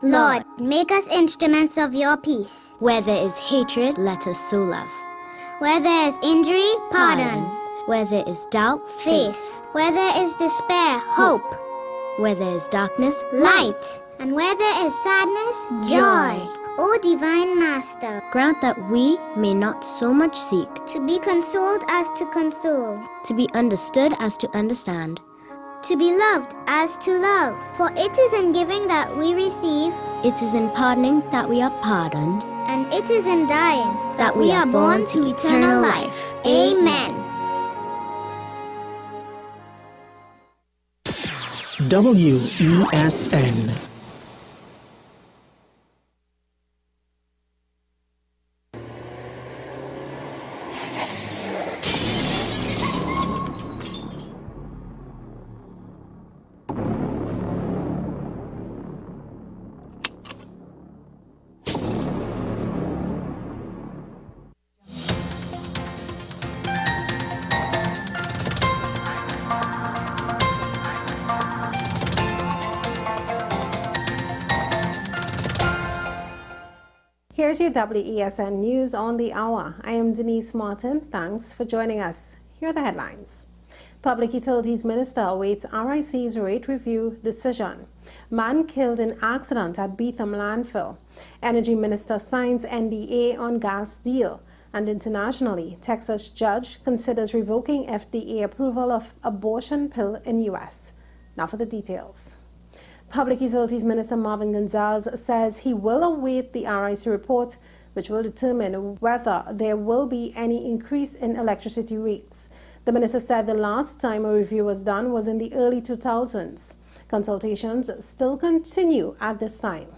Lord, make us instruments of your peace. Where there is hatred, let us sow love. Where there is injury, pardon. Where there is doubt, faith. Where there is despair, hope. Where there is darkness, light. And where there is sadness, joy. O Divine Master, grant that we may not so much seek to be consoled as to console, to be understood as to understand, to be loved as to love. For it is in giving that we receive, it is in pardoning that we are pardoned, and it is in dying that we are born to eternal life. Amen. WESN. Here's your WESN News on the Hour. I am Denise Martin. Thanks for joining us. Here are the headlines. Public Utilities Minister awaits RIC's rate review decision. Man killed in accident at Beetham landfill. Energy Minister signs NDA on gas deal. And internationally, Texas judge considers revoking FDA approval of abortion pill in U.S. Now for the details. Public Utilities Minister Marvin Gonzalez says he will await the RIC report, which will determine whether there will be any increase in electricity rates. The minister said the last time a review was done was in the early 2000s. Consultations still continue at this time.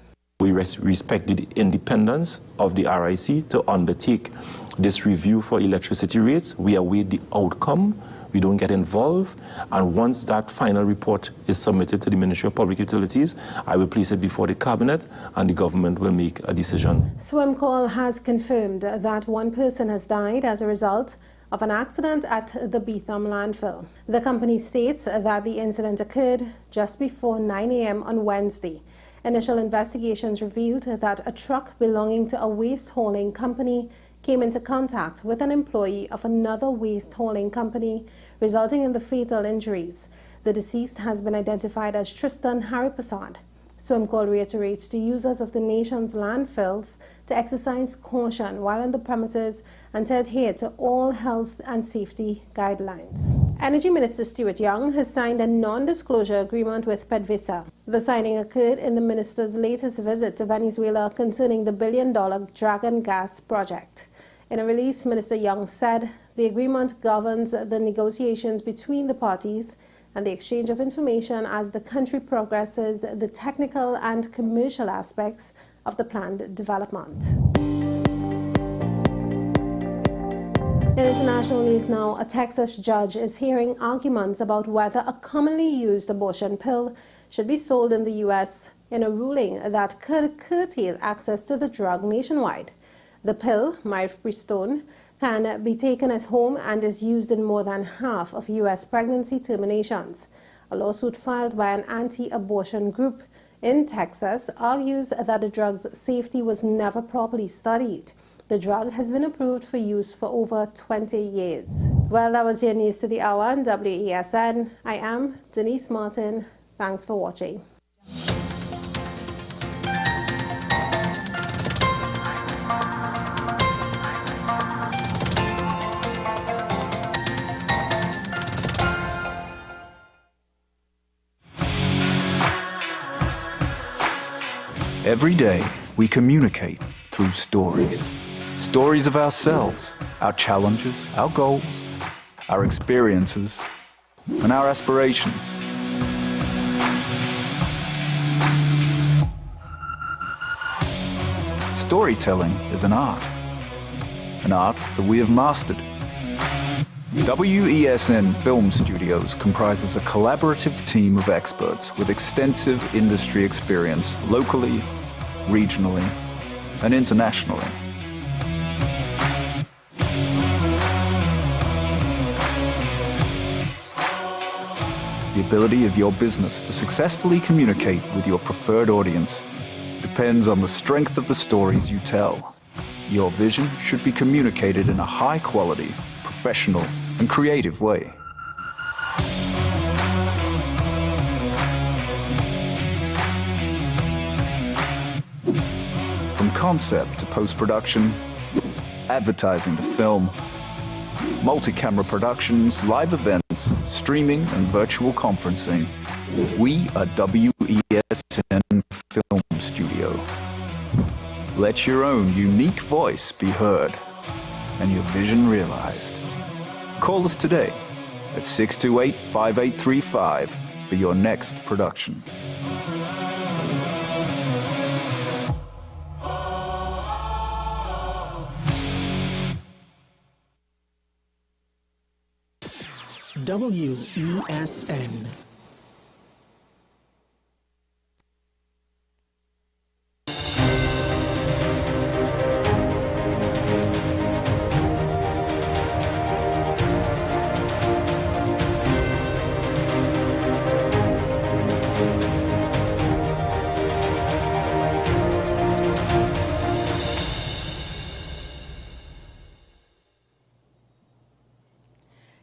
We respect the independence of the RIC to undertake this review for electricity rates. We await the outcome. We don't get involved, and once that final report is submitted to the Ministry of Public Utilities, I will place it before the Cabinet and the government will make a decision. Swimcall has confirmed that one person has died as a result of an accident at the Beetham landfill. The company states that the incident occurred just before 9 a.m. on Wednesday. Initial investigations revealed that a truck belonging to a waste hauling company came into contact with an employee of another waste hauling company, resulting in the fatal injuries. The deceased has been identified as Tristan Haripasad. Swimcall reiterates to users of the nation's landfills to exercise caution while on the premises and to adhere to all health and safety guidelines. Energy Minister Stuart Young has signed a non-disclosure agreement with PDVSA. The signing occurred in the minister's latest visit to Venezuela concerning the billion-dollar Dragon Gas project. In a release, Minister Young said the agreement governs the negotiations between the parties and the exchange of information as the country progresses the technical and commercial aspects of the planned development. In international news now, a Texas judge is hearing arguments about whether a commonly used abortion pill should be sold in the U.S. in a ruling that could curtail access to the drug nationwide. The pill, mifepristone, can be taken at home and is used in more than half of U.S. pregnancy terminations. A lawsuit filed by an anti-abortion group in Texas argues that the drug's safety was never properly studied. The drug has been approved for use for over 20 years. Well, that was your news to the hour on WESN. I am Denise Martin. Thanks for watching. Every day, we communicate through stories. Stories of ourselves, our challenges, our goals, our experiences, and our aspirations. Storytelling is an art that we have mastered. WESN Film Studios comprises a collaborative team of experts with extensive industry experience locally, regionally, and internationally. The ability of your business to successfully communicate with your preferred audience depends on the strength of the stories you tell. Your vision should be communicated in a high-quality, professional, and creative way. From concept to post-production, advertising to film, multi-camera productions, live events, streaming, and virtual conferencing, we are WESN Film Studio. Let your own unique voice be heard and your vision realized. Call us today at 628-5835 for your next production. WESN.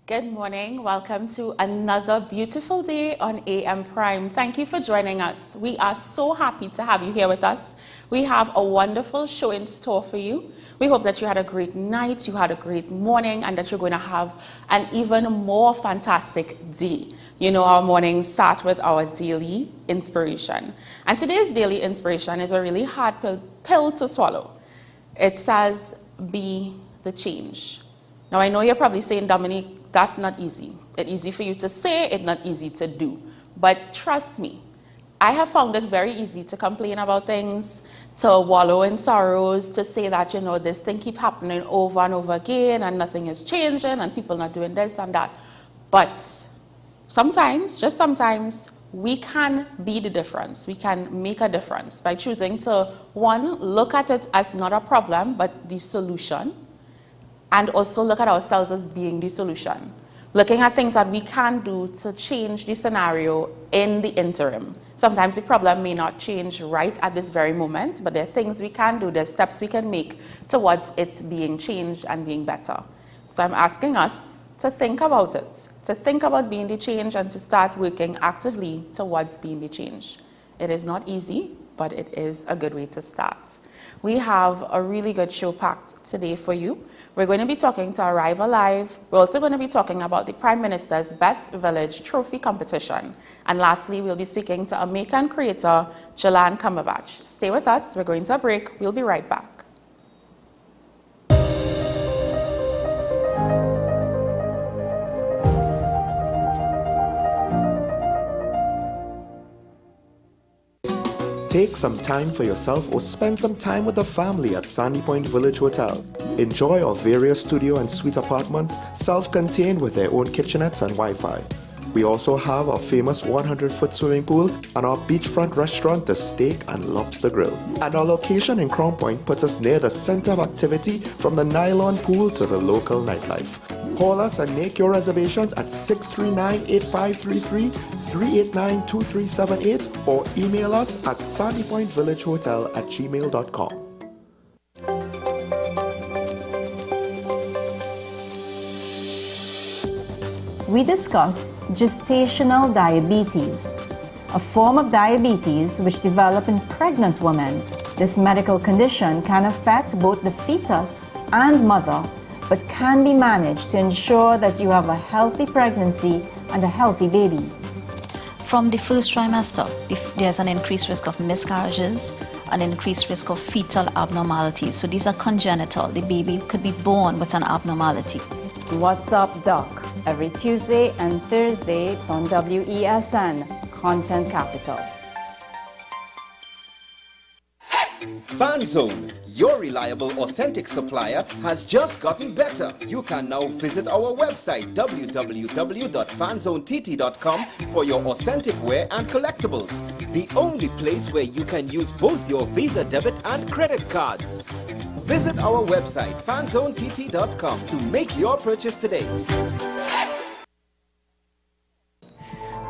Good morning. Welcome to another beautiful day on AM Prime. Thank you for joining us. We are so happy to have you here with us. We have a wonderful show in store for you. We hope that you had a great night, you had a great morning, and that you're going to have an even more fantastic day. You know, our mornings start with our daily inspiration. And today's daily inspiration is a really hard pill to swallow. It says, be the change. Now, I know you're probably saying, Dominique, that's not easy. It's easy for you to say, it's not easy to do. But trust me, I have found it very easy to complain about things, to wallow in sorrows, to say that, you know, this thing keep happening over and over again and nothing is changing and people not doing this and that. But sometimes, just sometimes, we can be the difference. We can make a difference by choosing to, one, look at it as not a problem, but the solution. And also look at ourselves as being the solution. Looking at things that we can do to change the scenario in the interim. Sometimes the problem may not change right at this very moment, but there are things we can do, there are steps we can make towards it being changed and being better. So I'm asking us to think about it, to think about being the change and to start working actively towards being the change. It is not easy, but it is a good way to start. We have a really good show packed today for you. We're going to be talking to Arrive Alive. We're also going to be talking about the Prime Minister's Best Village Trophy Competition. And lastly, we'll be speaking to American creator Jalan Cumberbatch. Stay with us. We're going to a break. We'll be right back. Take some time for yourself or spend some time with the family at Sandy Point Village Hotel. Enjoy our various studio and suite apartments, self-contained with their own kitchenettes and Wi-Fi. We also have our famous 100-foot swimming pool and our beachfront restaurant, The Steak and Lobster Grill. And our location in Crown Point puts us near the center of activity from the nylon pool to the local nightlife. Call us and make your reservations at 639-8533, 389-2378 or email us at sandypointvillagehotel@gmail.com. We discuss gestational diabetes, a form of diabetes which develops in pregnant women. This medical condition can affect both the fetus and mother, but can be managed to ensure that you have a healthy pregnancy and a healthy baby. From the first trimester, there's an increased risk of miscarriages, an increased risk of fetal abnormalities. So these are congenital. The baby could be born with an abnormality. What's Up, Doc? Every Tuesday and Thursday on WESN, Content Capital. FanZone, your reliable, authentic supplier, has just gotten better. You can now visit our website www.fanzonett.com for your authentic wear and collectibles. The only place where you can use both your Visa debit and credit cards. Visit our website fanzonett.com to make your purchase today.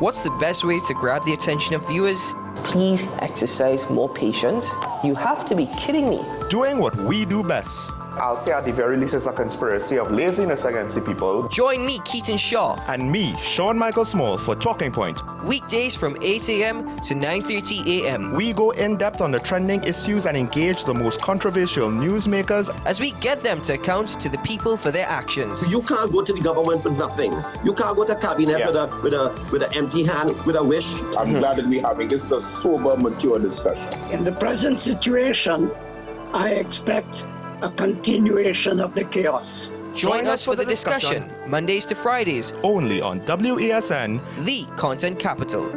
What's the best way to grab the attention of viewers? Please exercise more patience. You have to be kidding me. Doing what we do best. I'll say at the very least it's a conspiracy of laziness against the people. Join me, Keaton Shaw. And me, Sean Michael Small, for Talking Point. Weekdays from 8 a.m. to 9:30 a.m. We go in depth on the trending issues and engage the most controversial newsmakers as we get them to account to the people for their actions. You can't go to the government with nothing. You can't go to cabinet with an empty hand, with a wish. I'm glad that we're having this a sober, mature discussion. In the present situation, I expect a continuation of the chaos. Join us for the discussion, Mondays to Fridays, only on WESN, the content capital.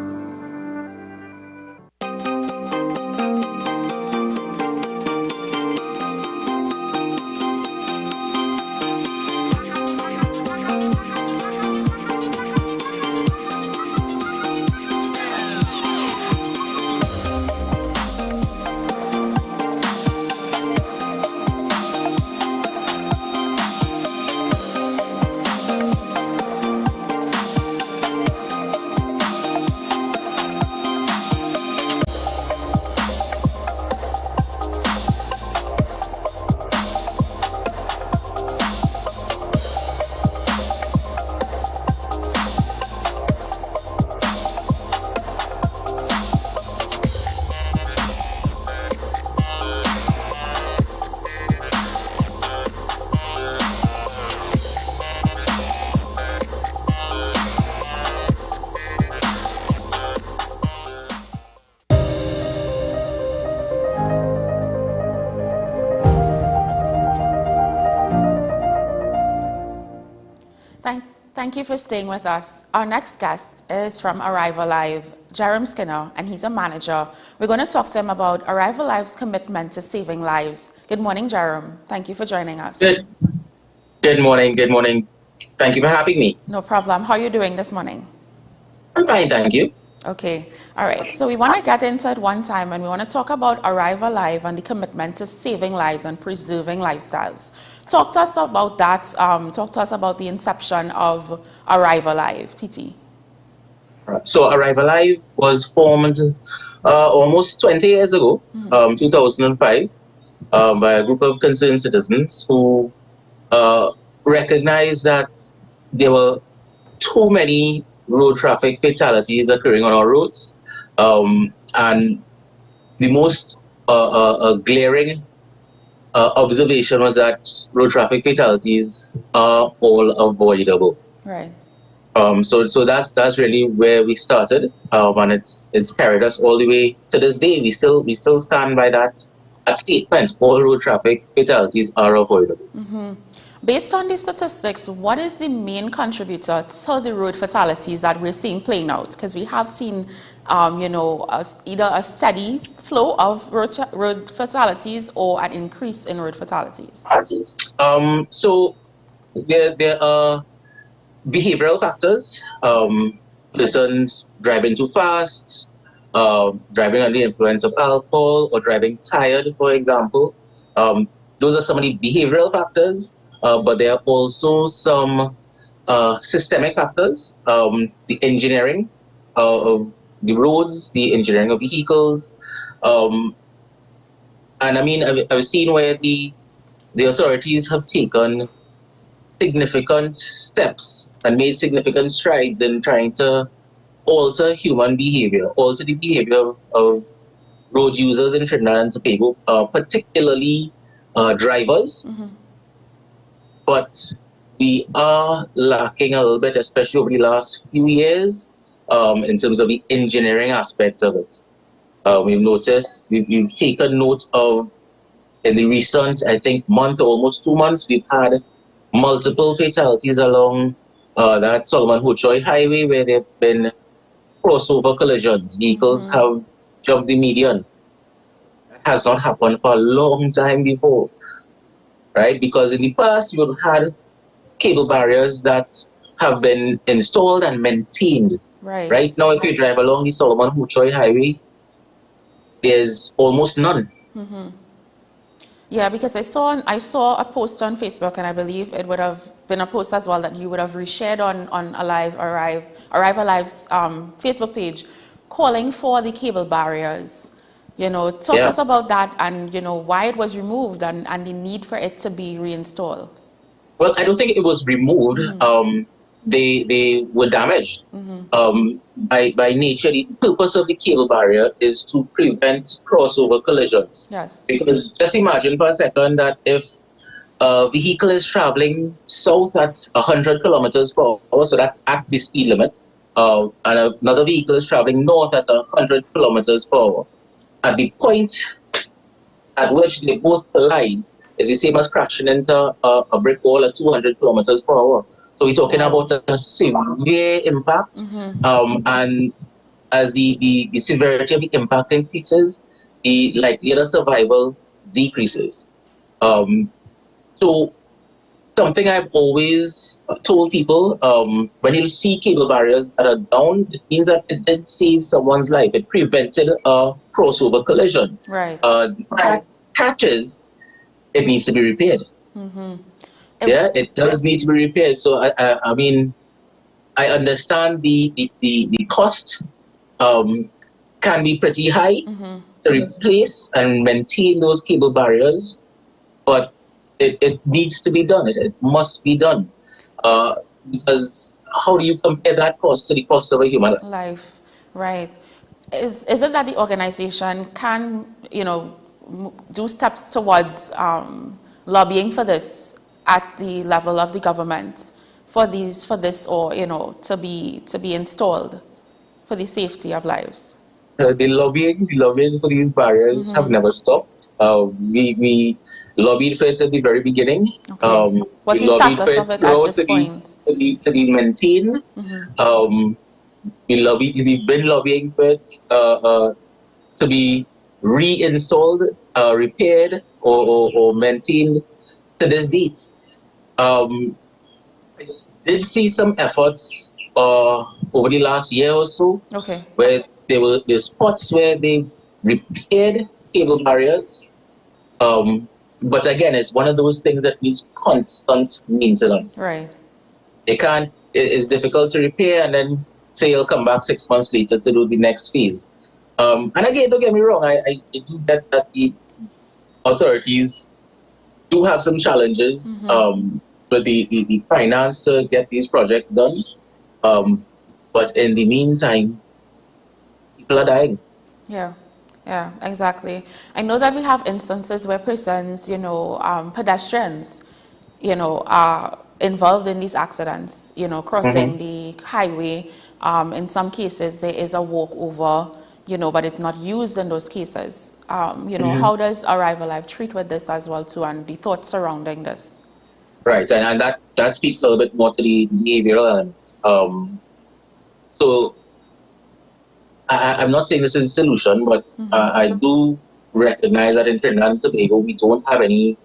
Thank you for staying with us. Our next guest is from Arrival Live, Jerome Skinner, and he's a manager. We're going to talk to him about Arrival Live's commitment to saving lives. Good morning, Jerome. Thank you for joining us. Good morning. Good morning. Thank you for having me. No problem. How are you doing this morning? I'm fine, thank you. Okay. All right. So we want to get into it one time, and we want to talk about Arrival Live and the commitment to saving lives and preserving lifestyles. Talk to us about that. Talk to us about the inception of Arrival Live, TT. So Arrival Live was formed almost 20 years ago, 2005, by a group of concerned citizens who recognized that there were too many road traffic fatalities occurring on our roads, and the most glaring observation was that road traffic fatalities are all avoidable. Right. So that's really where we started, and it's carried us all the way to this day. We still stand by that statement. All road traffic fatalities are avoidable. Mm-hmm. Based on the statistics, what is the main contributor to the road fatalities that we're seeing playing out? Because we have seen, either a steady flow of road fatalities or an increase in road fatalities. So there are behavioral factors. Persons driving too fast, driving under the influence of alcohol, or driving tired, for example. Those are some of the behavioral factors. But there are also some systemic factors, the engineering of the roads, the engineering of vehicles. And I mean, I've seen where the authorities have taken significant steps and made significant strides in trying to alter human behavior, alter the behavior of road users in Trinidad and Tobago, particularly drivers. Mm-hmm. But we are lacking a little bit, especially over the last few years, in terms of the engineering aspect of it. We've noticed, we've taken note of, in the recent, I think, month, almost 2 months, we've had multiple fatalities along that Solomon Hochoy Highway, where there have been crossover collisions. Vehicles have jumped the median. That has not happened for a long time before. Right? Because in the past, you would have had cable barriers that have been installed and maintained. Right. Right now, if you drive along the Solomon Hochoy Highway, there's almost none. Mm-hmm. Yeah, because I saw a post on Facebook, and I believe it would have been a post as well that you would have reshared on Arrive Alive's Facebook page, calling for the cable barriers. Talk to us about that, and why it was removed, and the need for it to be reinstalled. Well, I don't think it was removed. They were damaged. By nature, the purpose of the cable barrier is to prevent crossover collisions. Yes. Because just imagine for a second that if a vehicle is traveling south at 100 kilometers per hour, so that's at the speed limit, and another vehicle is traveling north at 100 kilometers per hour. At the point at which they both collide is the same as crashing into a brick wall at 200 kilometers per hour. So we're talking about a severe impact, and as the severity of the impact increases, the likelihood of survival decreases. So something I've always told people, when you see cable barriers that are down, it means that it did save someone's life. It prevented a crossover collision. Right. Catches, it needs to be repaired. Yeah, it does need to be repaired. So I mean, I understand the cost can be pretty high to replace and maintain those cable barriers, but it needs to be done. It must be done, because how do you compare that cost to the cost of a human life? Right. Is it that the organization can do steps towards lobbying for this at the level of the government for this or to be installed for the safety of lives? The lobbying for these barriers have never stopped. We lobbied for it at the very beginning. Okay. What's the status of it at this point? To be maintained. We've been lobbying for it to be reinstalled, repaired, or maintained to this date. I did see some efforts over the last year or so, where there were spots where they repaired cable barriers. But again, it's one of those things that needs constant maintenance. Right. It's difficult to repair and then say you'll come back 6 months later to do the next phase. And again, don't get me wrong, I do get that the authorities do have some challenges with the finance to get these projects done. But in the meantime, people are dying. Yeah, exactly. I know that we have instances where persons, pedestrians, are involved in these accidents, crossing the highway. In some cases, there is a walkover, but it's not used in those cases. How does Arrive Alive treat with this as well, too, and the thoughts surrounding this? Right, and that speaks a little bit more to the behavioral element. So I'm not saying this is a solution, but I do recognize that in Trinidad and Tobago, we don't have any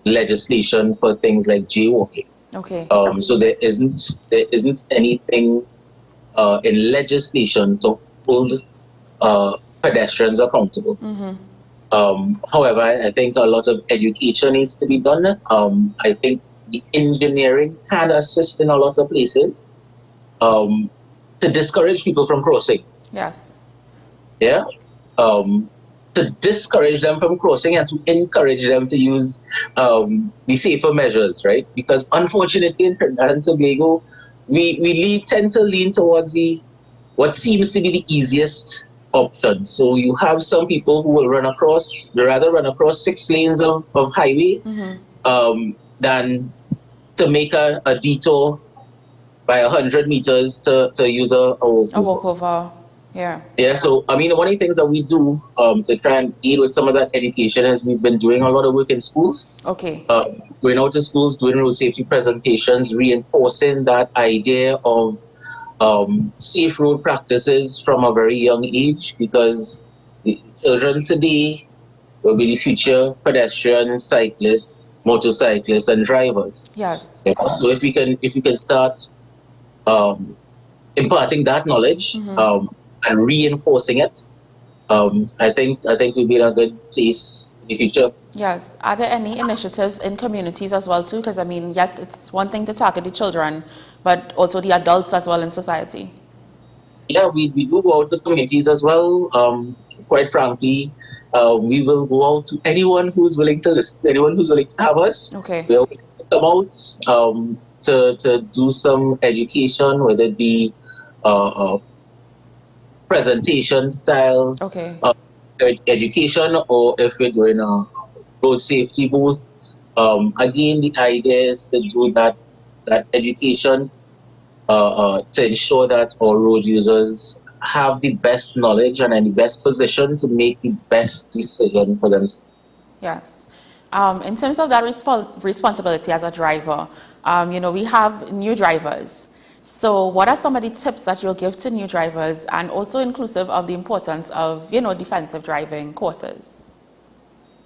legislation for things like jaywalking. Okay. So there isn't anything in legislation to hold pedestrians accountable. However, I think a lot of education needs to be done. I think the engineering can assist in a lot of places to discourage people from crossing. Yes. Yeah. To discourage them from crossing and to encourage them to use the safer measures, right? Because unfortunately in Trinidad and Tobago, we tend to lean towards what seems to be the easiest option. So you have some people who will rather run across 6 lanes of highway than to make a detour by 100 meters to use a walkover. Yeah. Yeah, so I mean, one of the things that we do to try and aid with some of that education is we've been doing a lot of work in schools. Okay. Going out to schools, doing road safety presentations, reinforcing that idea of safe road practices from a very young age, because the children today will be the future pedestrians, cyclists, motorcyclists, and drivers. Yes. Yeah, so if we can start imparting that knowledge and reinforcing it, I think we'll be in a good place the future. Yes. Are there any initiatives in communities as well too? Because I mean, yes, it's one thing to target the children, but also the adults as well in society. Yeah, we do go out to communities as well. Quite frankly, we will go out to anyone who's willing to listen, anyone who's willing to have us. Okay. We'll come out to do some education, whether it be presentation style education, or if we're doing a road safety booth. Again, the idea is to do that education to ensure that our road users have the best knowledge and in the best position to make the best decision for themselves. Yes. In terms of that responsibility as a driver, we have new drivers. So what are some of the tips that you'll give to new drivers, and also inclusive of the importance of, defensive driving courses?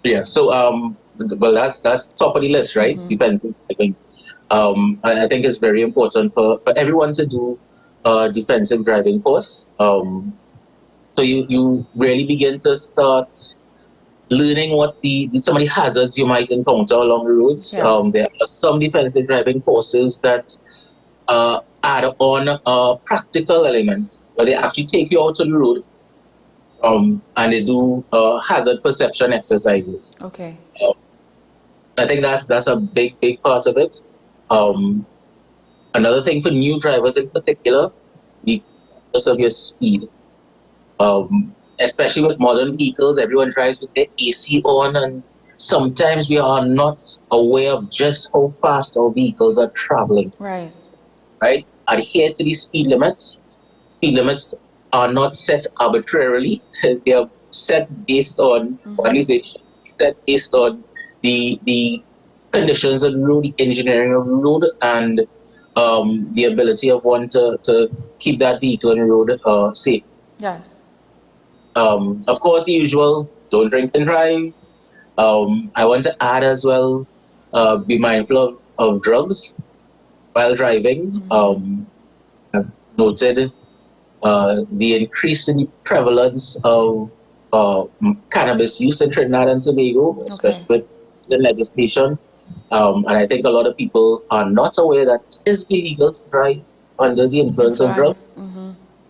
Yeah, so, well, that's top of the list, right? Defensive driving. I think it's very important for everyone to do a defensive driving course. So you really begin to start learning what some of the hazards you might encounter along the roads. Yeah. There are some defensive driving courses that add on practical elements where they actually take you out to the road and they do hazard perception exercises. Okay. I think that's a big part of it. Another thing for new drivers in particular, because of your speed. Especially with modern vehicles, everyone drives with their AC on, and sometimes we are not aware of just how fast our vehicles are traveling. Right. Right? Adhere to the speed limits. Speed limits are not set arbitrarily. They are set based on, or at least they set based on the conditions of the road, the engineering of the road, and the ability of one to keep that vehicle on the road safe. Yes. Of course, the usual, don't drink and drive. I want to add as well, be mindful of drugs while driving. I've noted the increase in the prevalence of cannabis use in Trinidad and Tobago, especially with the legislation. And I think a lot of people are not aware that it is illegal to drive under the influence of drugs.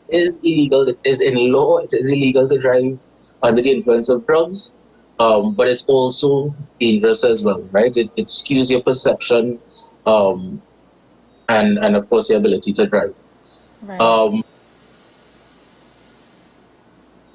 It is illegal. It is in law. It is illegal to drive under the influence of drugs. But it's also dangerous as well, right? It skews your perception and of course your ability to drive. Right.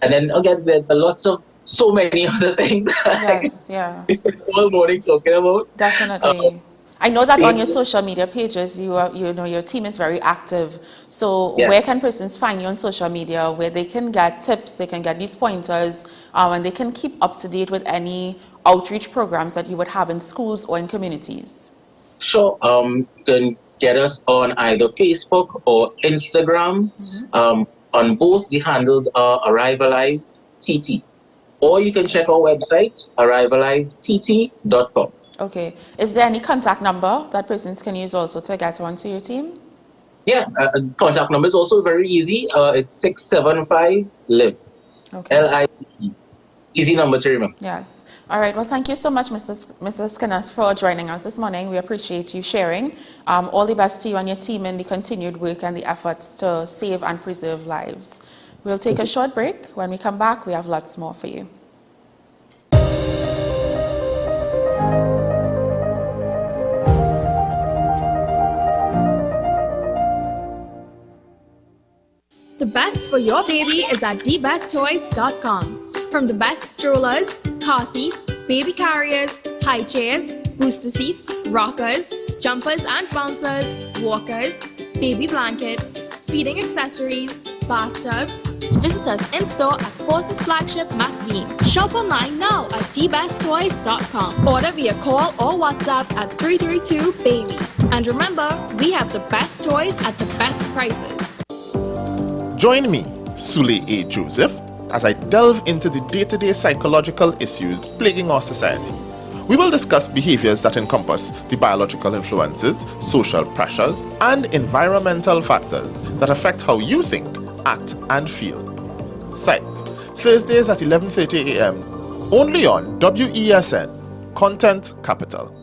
And then again, there are lots of so many other things. Yes, yeah. We spend all morning talking about. Definitely. I know that on your social media pages, your team is very active. So where can persons find you on social media, where they can get tips, they can get these pointers, and they can keep up to date with any outreach programs that you would have in schools or in communities? Sure. You can get us on either Facebook or Instagram. On both, the handles are ArriveAliveTT. Or you can check our website, ArriveAliveTT.com. Okay. Is there any contact number that persons can use also to get onto your team? Yeah, contact number is also very easy. It's 675-LIVE. Okay. LIVE. Easy number to remember. Yes. All right. Well, thank you so much, Mrs. Skinners, for joining us this morning. We appreciate you sharing. All the best to you and your team in the continued work and the efforts to save and preserve lives. We'll take a short break. When we come back, we have lots more for you. The best for your baby is at thebesttoys.com. From the best strollers, car seats, baby carriers, high chairs, booster seats, rockers, jumpers and bouncers, walkers, baby blankets, feeding accessories, bathtubs. Visit us in-store at Forces Flagship McBean. Shop online now at thebesttoys.com. Order via call or WhatsApp at 332-BABY. And remember, we have the best toys at the best prices. Join me, Sule A. Joseph, as I delve into the day-to-day psychological issues plaguing our society. We will discuss behaviors that encompass the biological influences, social pressures, and environmental factors that affect how you think, act, and feel. Psyched. Thursdays at 11:30 a.m. Only on WESN, Content Capital.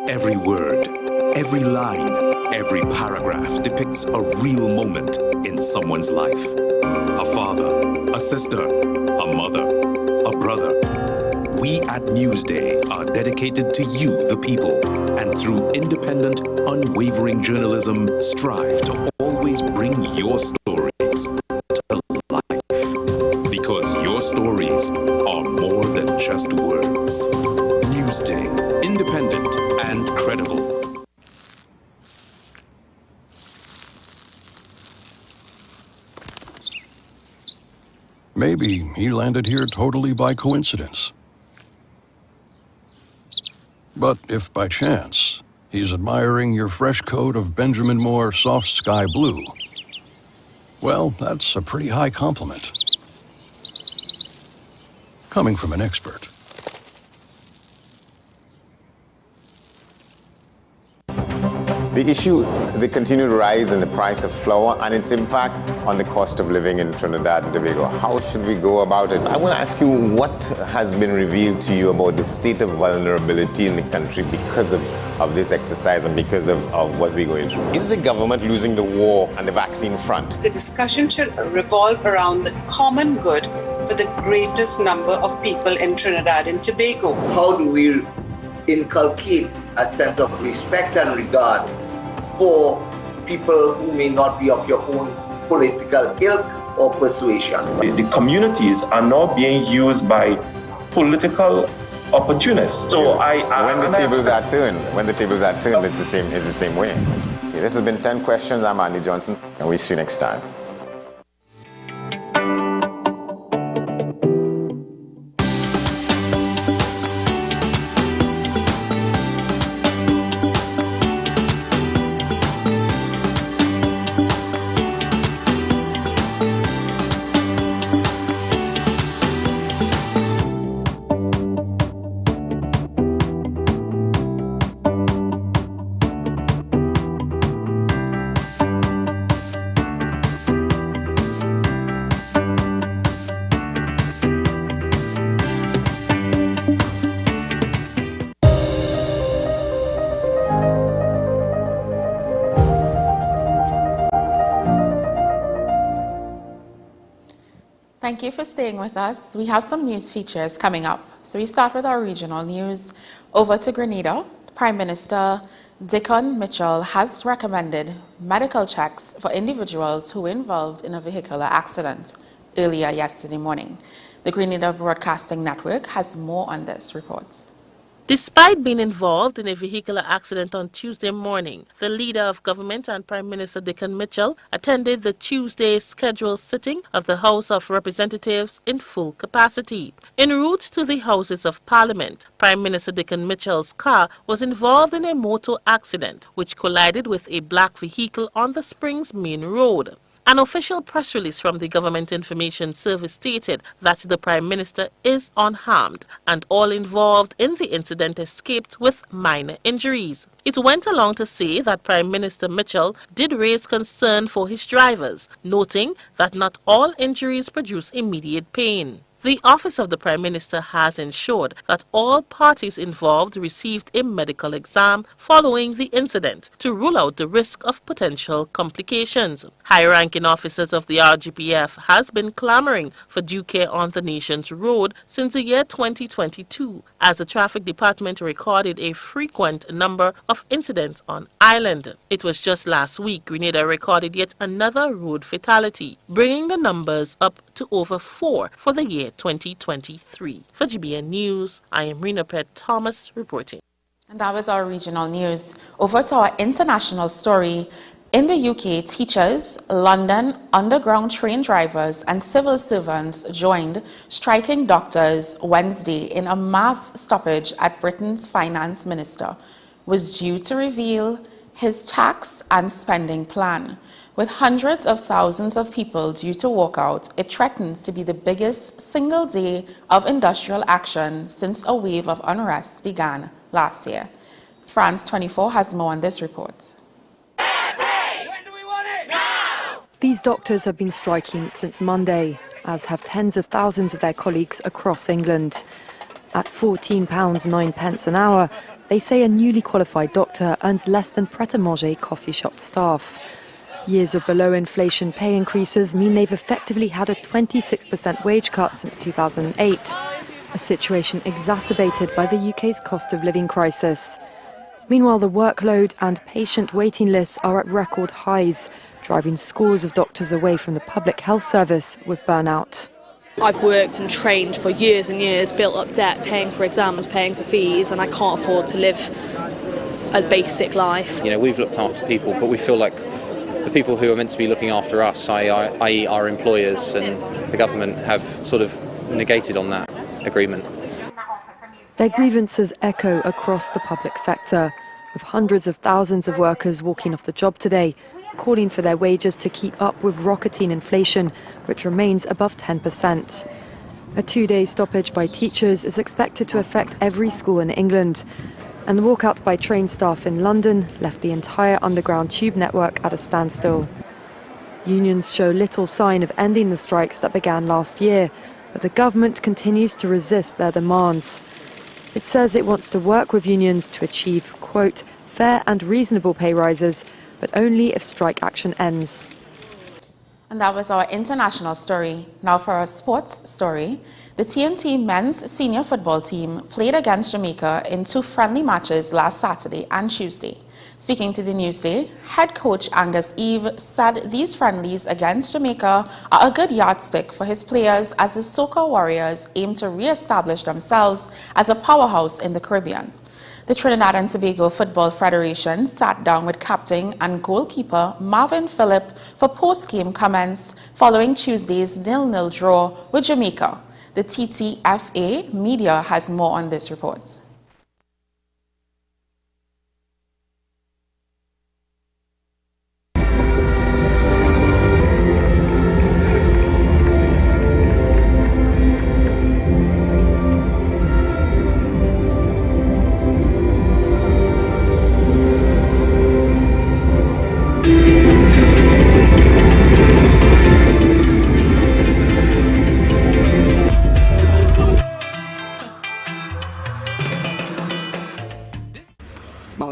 Every word, every line, every paragraph depicts a real moment in someone's life. A father, a sister, a mother, a brother. We at Newsday are dedicated to you, the people, and through independent, unwavering journalism, strive to always bring your stories to life. Because your stories are more than just words. Newsday, independent and credible. Maybe he landed here totally by coincidence. But if by chance he's admiring your fresh coat of Benjamin Moore soft sky blue, well, that's a pretty high compliment. Coming from an expert. The issue, the continued rise in the price of flour and its impact on the cost of living in Trinidad and Tobago. How should we go about it? I want to ask you, what has been revealed to you about the state of vulnerability in the country because of this exercise and because of what we're going through? Is the government losing the war on the vaccine front? The discussion should revolve around the common good for the greatest number of people in Trinidad and Tobago. How do we inculcate a sense of respect and regard for people who may not be of your own political ilk or persuasion? The communities are now being used by political opportunists. So when the tables are turned, it's the same way. Okay, this has been 10 questions. I'm Andy Johnson, and we'll see you next time. Thank you for staying with us. We have some news features coming up. So we start with our regional news. Over to Greendot, Prime Minister Dickon Mitchell has recommended medical checks for individuals who were involved in a vehicular accident earlier yesterday morning. The Greendot Broadcasting Network has more on this report. Despite being involved in a vehicular accident on Tuesday morning, the leader of government and Prime Minister Dickon Mitchell attended the Tuesday scheduled sitting of the House of Representatives in full capacity. En route to the Houses of Parliament, Prime Minister Dickon Mitchell's car was involved in a motor accident which collided with a black vehicle on the Springs Main Road. An official press release from the Government Information Service stated that the Prime Minister is unharmed and all involved in the incident escaped with minor injuries. It went along to say that Prime Minister Mitchell did raise concern for his drivers, noting that not all injuries produce immediate pain. The Office of the Prime Minister has ensured that all parties involved received a medical exam following the incident to rule out the risk of potential complications. High-ranking officers of the RGPF has been clamoring for due care on the nation's road since the year 2022, as the Traffic Department recorded a frequent number of incidents on island. It was just last week Grenada recorded yet another road fatality, bringing the numbers up to over 4 for the year 2023. For GBN News, I am Rena Pet Thomas reporting. And that was our regional news. Over to our international story. In the UK, teachers, London Underground train drivers and civil servants joined striking doctors Wednesday in a mass stoppage at Britain's finance minister was due to reveal his tax and spending plan. With hundreds of thousands of people due to walk out, it threatens to be the biggest single day of industrial action since a wave of unrest began last year. France 24 has more on this report. These doctors have been striking since Monday. as have tens of thousands of their colleagues across England. At £14.09 an hour, they say a newly qualified doctor earns less than pret-a-manger coffee shop staff. Years of below-inflation pay increases mean they've effectively had a 26% wage cut since 2008, a situation exacerbated by the UK's cost of living crisis. Meanwhile, the workload and patient waiting lists are at record highs, driving scores of doctors away from the public health service with burnout. I've worked and trained for years and years, built up debt, paying for exams, paying for fees, and I can't afford to live a basic life. You know, we've looked after people, but we feel like the people who are meant to be looking after us, i.e. our employers and the government, have sort of negated on that agreement. Their grievances echo across the public sector, with hundreds of thousands of workers walking off the job today, calling for their wages to keep up with rocketing inflation, which remains above 10%. A two-day stoppage by teachers is expected to affect every school in England, and the walkout by train staff in London left the entire underground tube network at a standstill. Unions show little sign of ending the strikes that began last year, but the government continues to resist their demands. It says it wants to work with unions to achieve, quote, fair and reasonable pay rises, but only if strike action ends. And that was our international story. Now for our sports story. The TNT men's senior football team played against Jamaica in 2 friendly matches last Saturday and Tuesday. Speaking to the Newsday, head coach Angus Eve said these friendlies against Jamaica are a good yardstick for his players as the Soca Warriors aim to re-establish themselves as a powerhouse in the Caribbean. The Trinidad and Tobago Football Federation sat down with captain and goalkeeper Marvin Phillip for post-game comments following Tuesday's 0-0 draw with Jamaica. The TTFA media has more on this report.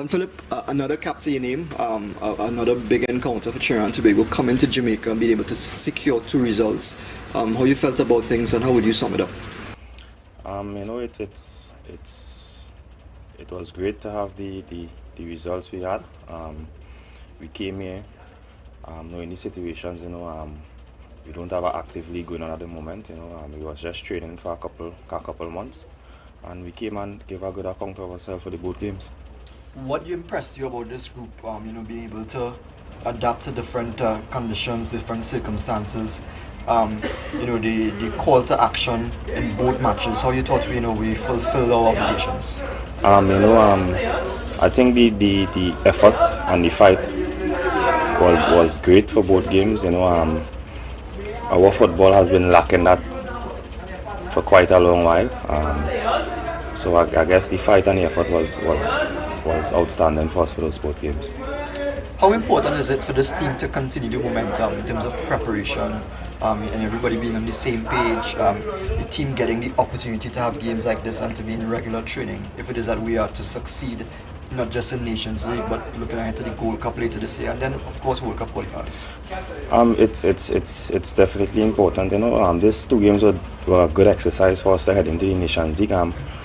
Philip, another capture your name, another big encounter for Trinidad and Tobago, coming to Jamaica and being able to secure 2 results. How you felt about things and how would you sum it up? You know, it was great to have the results we had. We came here knowing the situations, you know, we don't have an active league going on at the moment, you know, we was just training for a couple months, and we came and gave a good account of ourselves for the both games. What impressed you about this group, you know, being able to adapt to different conditions, different circumstances, you know, the call to action in both matches, how you thought, you know, we fulfilled our obligations? You know, I think the effort and the fight was great for both games, you know. Our football has been lacking that for quite a long while, so I guess the fight and the effort was outstanding for us for those both games. How important is it for this team to continue the momentum in terms of preparation and everybody being on the same page, the team getting the opportunity to have games like this and to be in regular training, if it is that we are to succeed not just in Nations League but looking ahead to the Gold Cup later this year and then of course World Cup qualifiers? It's definitely important, you know. These 2 games were a good exercise for us to head into the Nations League.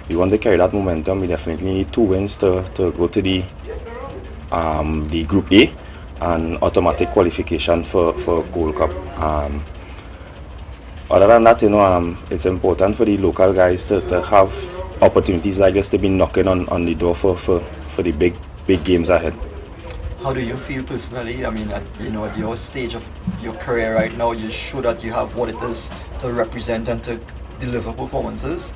We want to carry that momentum. We definitely need 2 wins to go to the Group A and automatic qualification for Gold Cup. Other than that, you know, it's important for the local guys to have opportunities like this to be knocking on the door for the big games ahead. How do you feel personally? I mean, at your stage of your career right now, you show that you have what it is to represent and to deliver performances.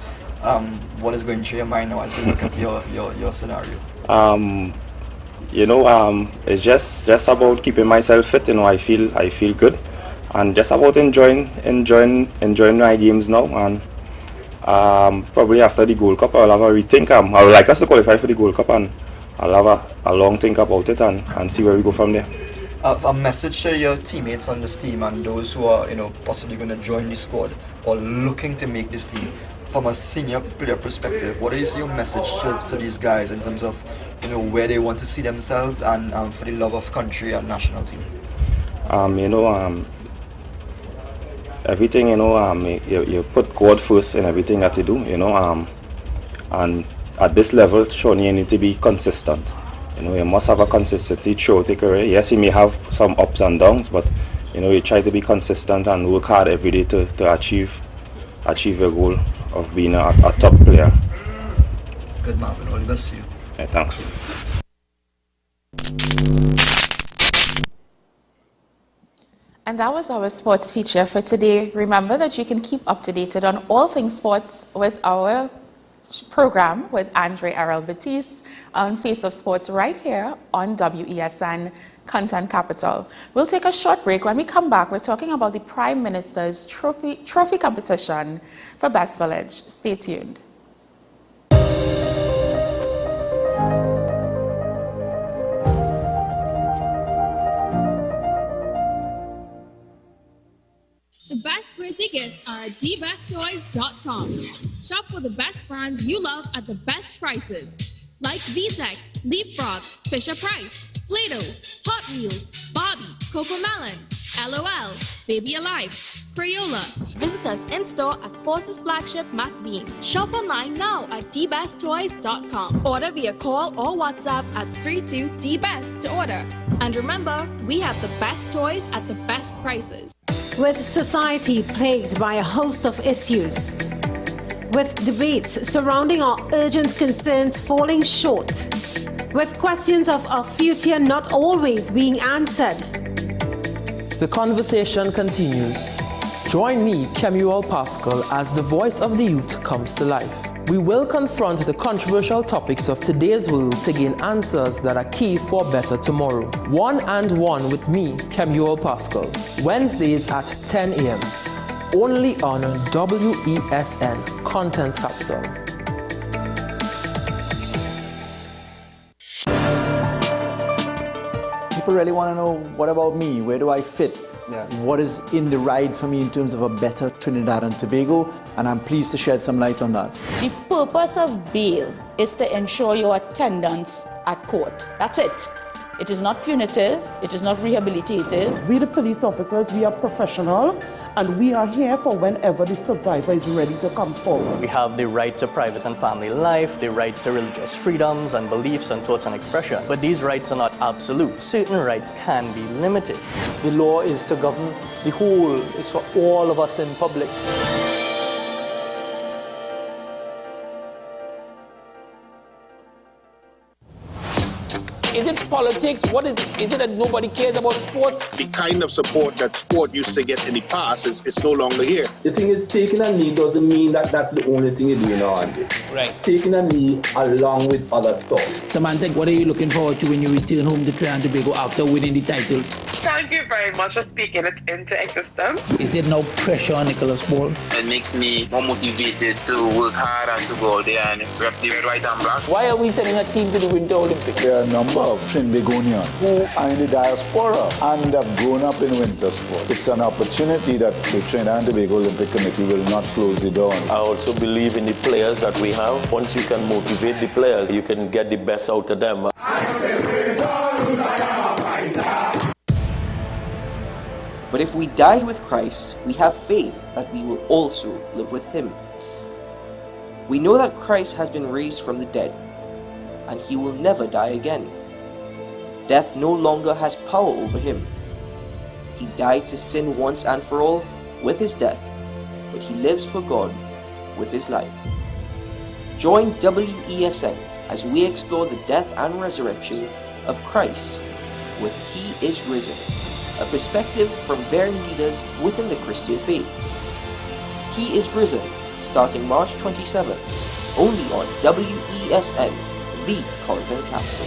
What is going through your mind now as you look at your scenario? You know, it's just about keeping myself fit. You know, I feel good, and just about enjoying my games now. And probably after the Gold Cup, I'll have a rethink. I would like us to qualify for the Gold Cup, and I'll have a long think about it and see where we go from there. a message to your teammates on this team and those who are, possibly going to join the squad or looking to make this team. From a senior player perspective, what is your message to these guys in terms of, where they want to see themselves and for the love of country and national team? Everything, you put God first in everything that you do, and at this level, Shawnee, you need to be consistent. You must have a consistency throughout your career. Yes, you may have some ups and downs, but, you try to be consistent and work hard every day to achieve your goal of being a top player. Good man, all the best to you. Yeah, thanks. And that was our sports feature for today. Remember that you can keep up to date on all things sports with our program with Andre Arel Batiste on Face of Sports right here on WESN Content Capital. We'll take a short break. When we come back, we're talking about the Prime Minister's trophy competition for Best Village. Stay tuned. The best birthday gifts are at thebesttoys.com. Shop for the best brands you love at the best prices. Like VTech, Leapfrog, Fisher-Price, Play-Doh, Hot Wheels, Barbie, Cocomelon, LOL, Baby Alive, Crayola. Visit us in-store at Forces Flagship MacBean. Shop online now at thebesttoys.com. Order via call or WhatsApp at 32DBEST to order. And remember, we have the best toys at the best prices. With society plagued by a host of issues, with debates surrounding our urgent concerns falling short, with questions of our future not always being answered, the conversation continues. Join me, Kemuel Pascal, as the voice of the youth comes to life. We will confront the controversial topics of today's world to gain answers that are key for a better tomorrow. One and One with me, Kemuel Pascal. Wednesdays at 10 a.m. Only on WESN Content Capital. People really want to know, what about me? Where do I fit? Yes. What is in the ride for me in terms of a better Trinidad and Tobago? And I'm pleased to shed some light on that. The purpose of bail is to ensure your attendance at court. That's it. It is not punitive. It is not rehabilitative. We, the police officers, we are professional, and we are here for whenever the survivor is ready to come forward. We have the right to private and family life, the right to religious freedoms and beliefs and thoughts and expression. But these rights are not absolute. Certain rights can be limited. The law is to govern the whole. It's for all of us in public. Is it politics? What is it? Is it that nobody cares about sports? The kind of support that sport used to get in the past is no longer here. The thing is, taking a knee doesn't mean that that's the only thing you're doing on it. Right. Taking a knee along with other stuff. Samantha, what are you looking forward to when you return home to Trinidad and Tobago after winning the title? Thank you very much for speaking it into existence. Is there no pressure on Nicholas Ball? It makes me more motivated to work hard and to go out there and rep the red, white and black. Why are we sending a team to the Winter Olympics? There are a number of Trinbagonians who are in the diaspora and have grown up in winter sport. It's an opportunity that the Trinidad and Tobago Olympic Committee will not close the door on. I also believe in the players that we have. Once you can motivate the players, you can get the best out of them. But if we died with Christ, we have faith that we will also live with him. We know that Christ has been raised from the dead, and he will never die again. Death no longer has power over him. He died to sin once and for all with his death, but he lives for God with his life. Join WESN as we explore the death and resurrection of Christ with He is Risen, a perspective from bearing leaders within the Christian faith. He is Risen, starting March 27th, only on WESN, the Content Capital.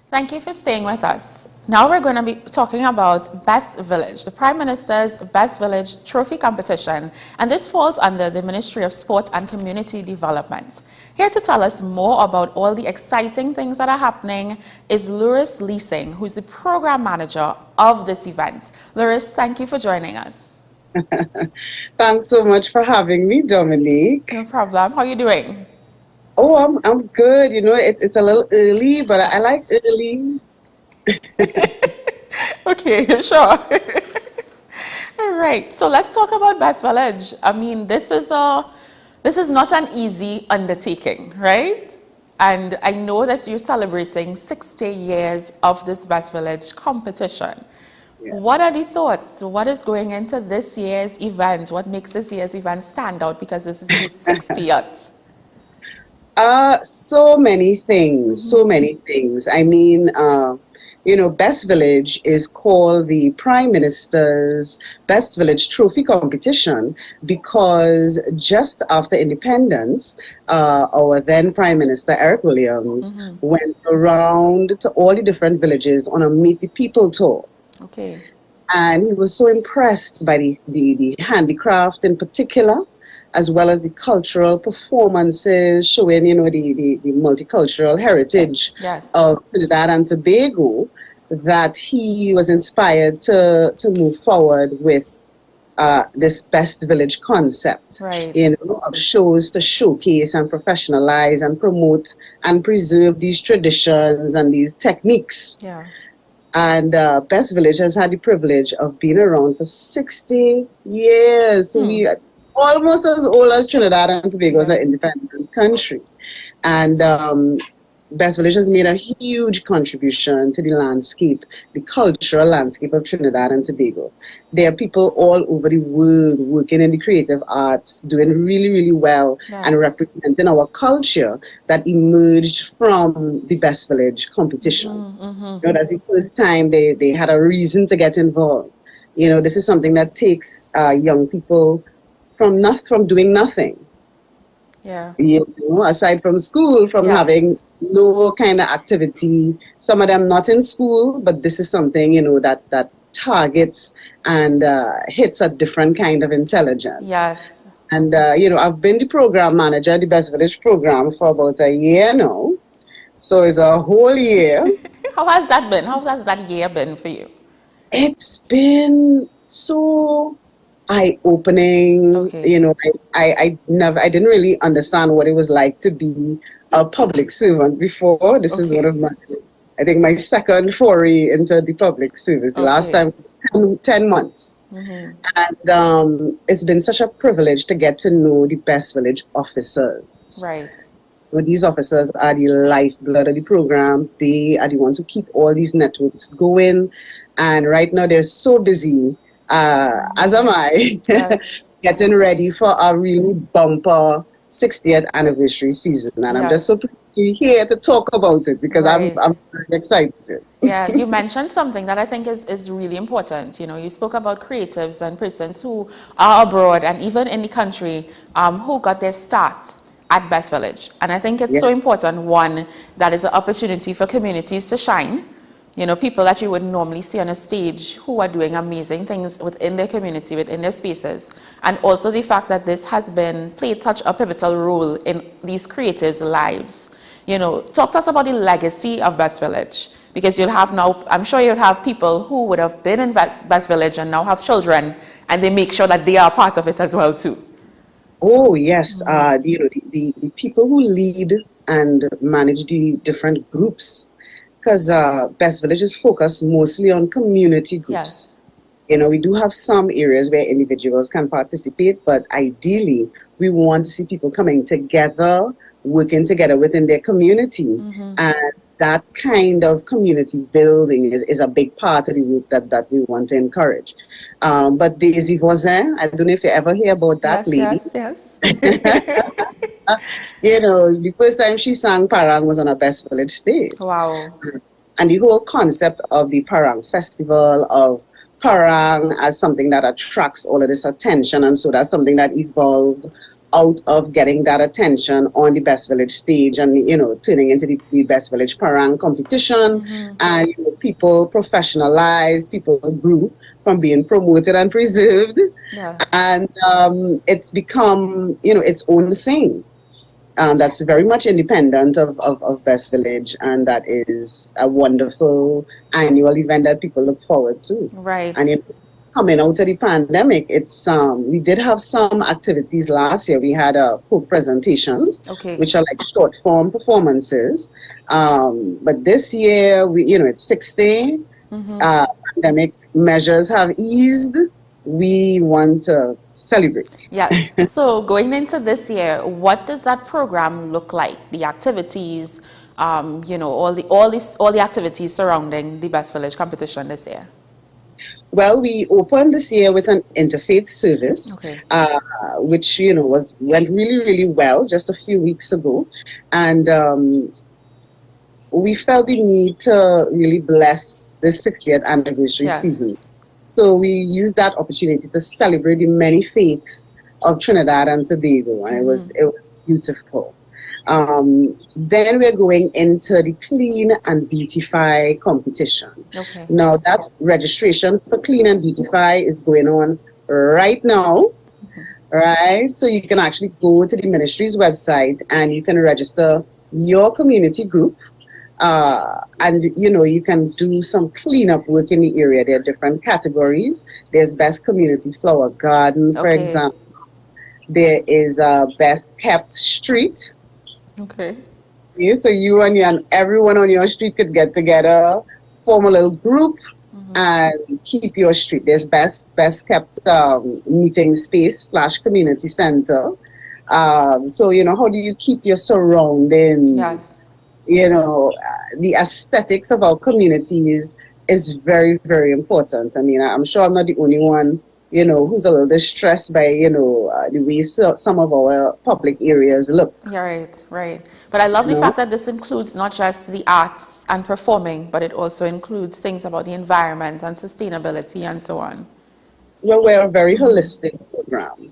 Thank you for staying with us. Now we're going to be talking about Best Village, the Prime Minister's Best Village Trophy Competition, and this falls under the Ministry of Sport and Community Development. Here to tell us more about all the exciting things that are happening is Louris Leasing, who's the program manager of this event. Louris, thank you for joining us. Thanks so much for having me, Dominique. No problem. How are you doing? Oh, I'm good. You know, it's a little early, but I like early. Okay, sure. All right, so let's talk about Best Village. I mean, this is not an easy undertaking, right? And I know that you're celebrating 60 years of this Best Village competition. Yeah. What are the thoughts? What is going into this year's event? What makes this year's event stand out? Because this is the 60th. So many things, so many things. I mean, you know, Best Village is called the Prime Minister's Best Village Trophy Competition because just after independence, our then Prime Minister, Eric Williams, went around to all the different villages on a Meet the People tour. Okay. And he was so impressed by the handicraft in particular, as well as the cultural performances showing, you know, the multicultural heritage of Trinidad and Tobago, that he was inspired to move forward with this Best Village concept, you know, of shows to showcase and professionalize and promote and preserve these traditions and these techniques. Yeah. And Best Village has had the privilege of being around for 60 years. So we are almost as old as Trinidad and Tobago as an independent country. And Best Village has made a huge contribution to the landscape, the cultural landscape of Trinidad and Tobago. There are people all over the world working in the creative arts, doing really, really well and representing our culture that emerged from the Best Village competition. You know, that's the first time they had a reason to get involved. You know, this is something that takes young people from doing nothing. Yeah. You know, aside from school, from having no kind of activity. Some of them not in school, but this is something, you know, that targets and hits a different kind of intelligence. Yes. And, you know, I've been the program manager, the Best Village program, for about a year now. So it's a whole year. How has that been? How has that year been for you? It's been so eye-opening. You know, I didn't really understand what it was like to be a public servant before. This is one of my second foray into the public service. The last time was 10 months. And it's been such a privilege to get to know the Best Village officers. Right. Well, these officers are the lifeblood of the program. They are the ones who keep all these networks going. And right now they're so busy, as am I, getting ready for a really bumper 60th anniversary season. And I'm just so pleased to be here to talk about it because I'm very excited. Yeah, you mentioned something that I think is really important. You know, you spoke about creatives and persons who are abroad and even in the country who got their start at Best Village. And I think it's so important, one, that is an opportunity for communities to shine. You know, people that you would normally see on a stage who are doing amazing things within their community, within their spaces. And also the fact that this has played such a pivotal role in these creatives' lives. You know, talk to us about the legacy of Best Village. Because you'll have now, I'm sure you'll have people who would have been in Best Village and now have children, and they make sure that they are part of it as well too. Oh, yes. You know, the people who lead and manage the different groups, because Best Village is focused mostly on community groups. You know, we do have some areas where individuals can participate, but ideally we want to see people coming together, working together within their community. And that kind of community building is a big part of the work that we want to encourage. But Daisy Voisin, I don't know if you ever hear about that lady. Yes. You know, the first time she sang Parang was on a Best Village stage. Wow. And the whole concept of the Parang Festival, of Parang as something that attracts all of this attention, and so that's something that evolved out of getting that attention on the Best Village stage and, turning into the Best Village Parang competition. And people professionalized, people grew from being promoted and preserved. Yeah. And it's become, its own thing. That's very much independent of Best Village, and that is a wonderful annual event that people look forward to. Right. And coming out of the pandemic, it's we did have some activities last year. We had folk presentations, which are like short form performances. But this year, it's 6 day. Pandemic measures have eased. We want to celebrate. Yes. So going into this year, what does that program look like? The activities, all the activities surrounding the Best Village competition this year. Well, we opened this year with an interfaith service, which went really, really well just a few weeks ago, and we felt the need to really bless the 60th anniversary season. So we used that opportunity to celebrate the many faiths of Trinidad and Tobago, and it was beautiful. Then we're going into the Clean and Beautify competition. Now that registration for Clean and Beautify is going on right now, right? So you can actually go to the ministry's website and you can register your community group. And you can do some cleanup work in the area. There are different categories. There's Best Community Flower Garden, for example. There is a Best Kept Street. Yeah, so you and everyone on your street could get together, form a little group, and keep your street. There's Best Kept Meeting Space / Community Center. So how do you keep your surroundings? The aesthetics of our communities is very, very important. I mean, I'm sure I'm not the only one, who's a little distressed by, the way some of our public areas look. Yeah, right. But I love the fact that this includes not just the arts and performing, but it also includes things about the environment and sustainability and so on. Well, we're a very holistic program.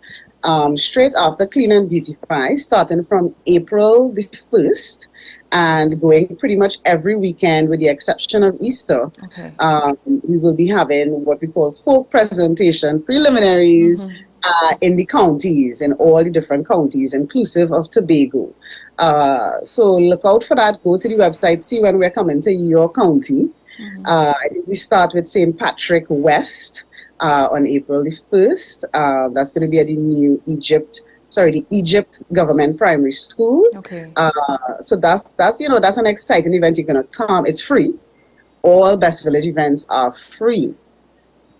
Straight after Clean and Beautify, starting from April the 1st, and going pretty much every weekend with the exception of Easter. We will be having what we call folk presentation preliminaries in the counties, in all the different counties, inclusive of Tobago. So look out for that. Go to the website, see when we're coming to your county. I think we start with St. Patrick West on April the 1st. That's going to be at the new the Egypt Government Primary School. So that's an exciting event. You're gonna come. It's free. All Best Village events are free.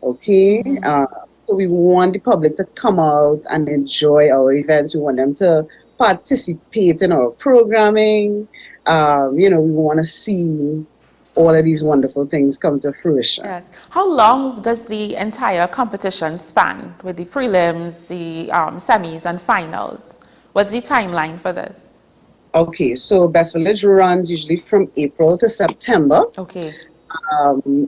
So we want the public to come out and enjoy our events. We want them to participate in our programming. We want to see all of these wonderful things come to fruition. Yes. How long does the entire competition span, with the prelims, the semis and finals? What's the timeline for this? So Best Village runs usually from April to September.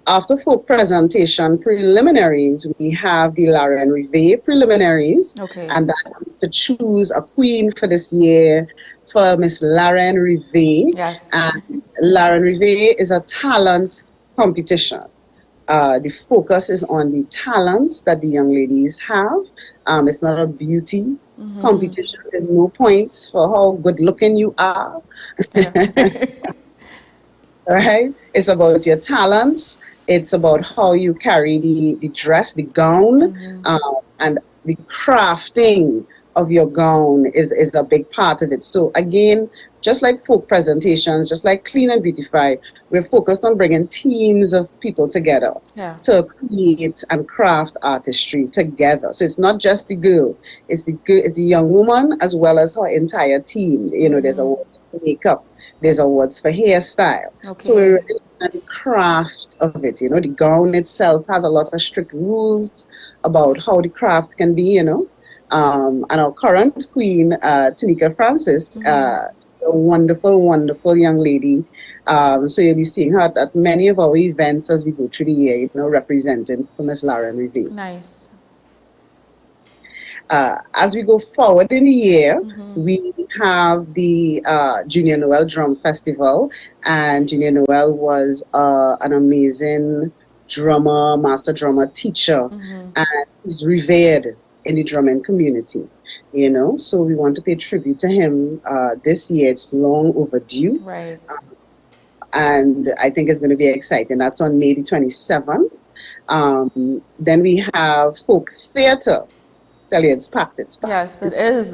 After folk presentation preliminaries, we have the Laren Rivet preliminaries, and that is to choose a queen for this year for Miss Laren Rivet. And Laren Rivet is a talent competition. The focus is on the talents that the young ladies have. It's not a beauty competition. There's no points for how good looking you are. Right? It's about your talents. It's about how you carry the dress, the gown, and the crafting of your gown is a big part of it. So again, just like folk presentations, just like Clean and Beautify, we're focused on bringing teams of people together to create and craft artistry together. So it's not just the girl, it's the young woman as well as her entire team. There's awards for makeup, there's awards for hairstyle. So we're really at the craft of it. The gown itself has a lot of strict rules about how the craft can be, and our current queen, Tanika Francis, a wonderful, wonderful young lady. So you'll be seeing her at many of our events as we go through the year, representing for Miss Laren Rivet. Nice. As we go forward in the year, we have the Junior Noel Drum Festival, and Junior Noel was an amazing drummer, master drummer, teacher, and he's revered in the drumming community. You know, so we want to pay tribute to him this year. It's long overdue. Right. And I think it's going to be exciting. That's on May the 27th. Then we have folk theatre. Tell you, it's packed. It's packed. Yes, it is.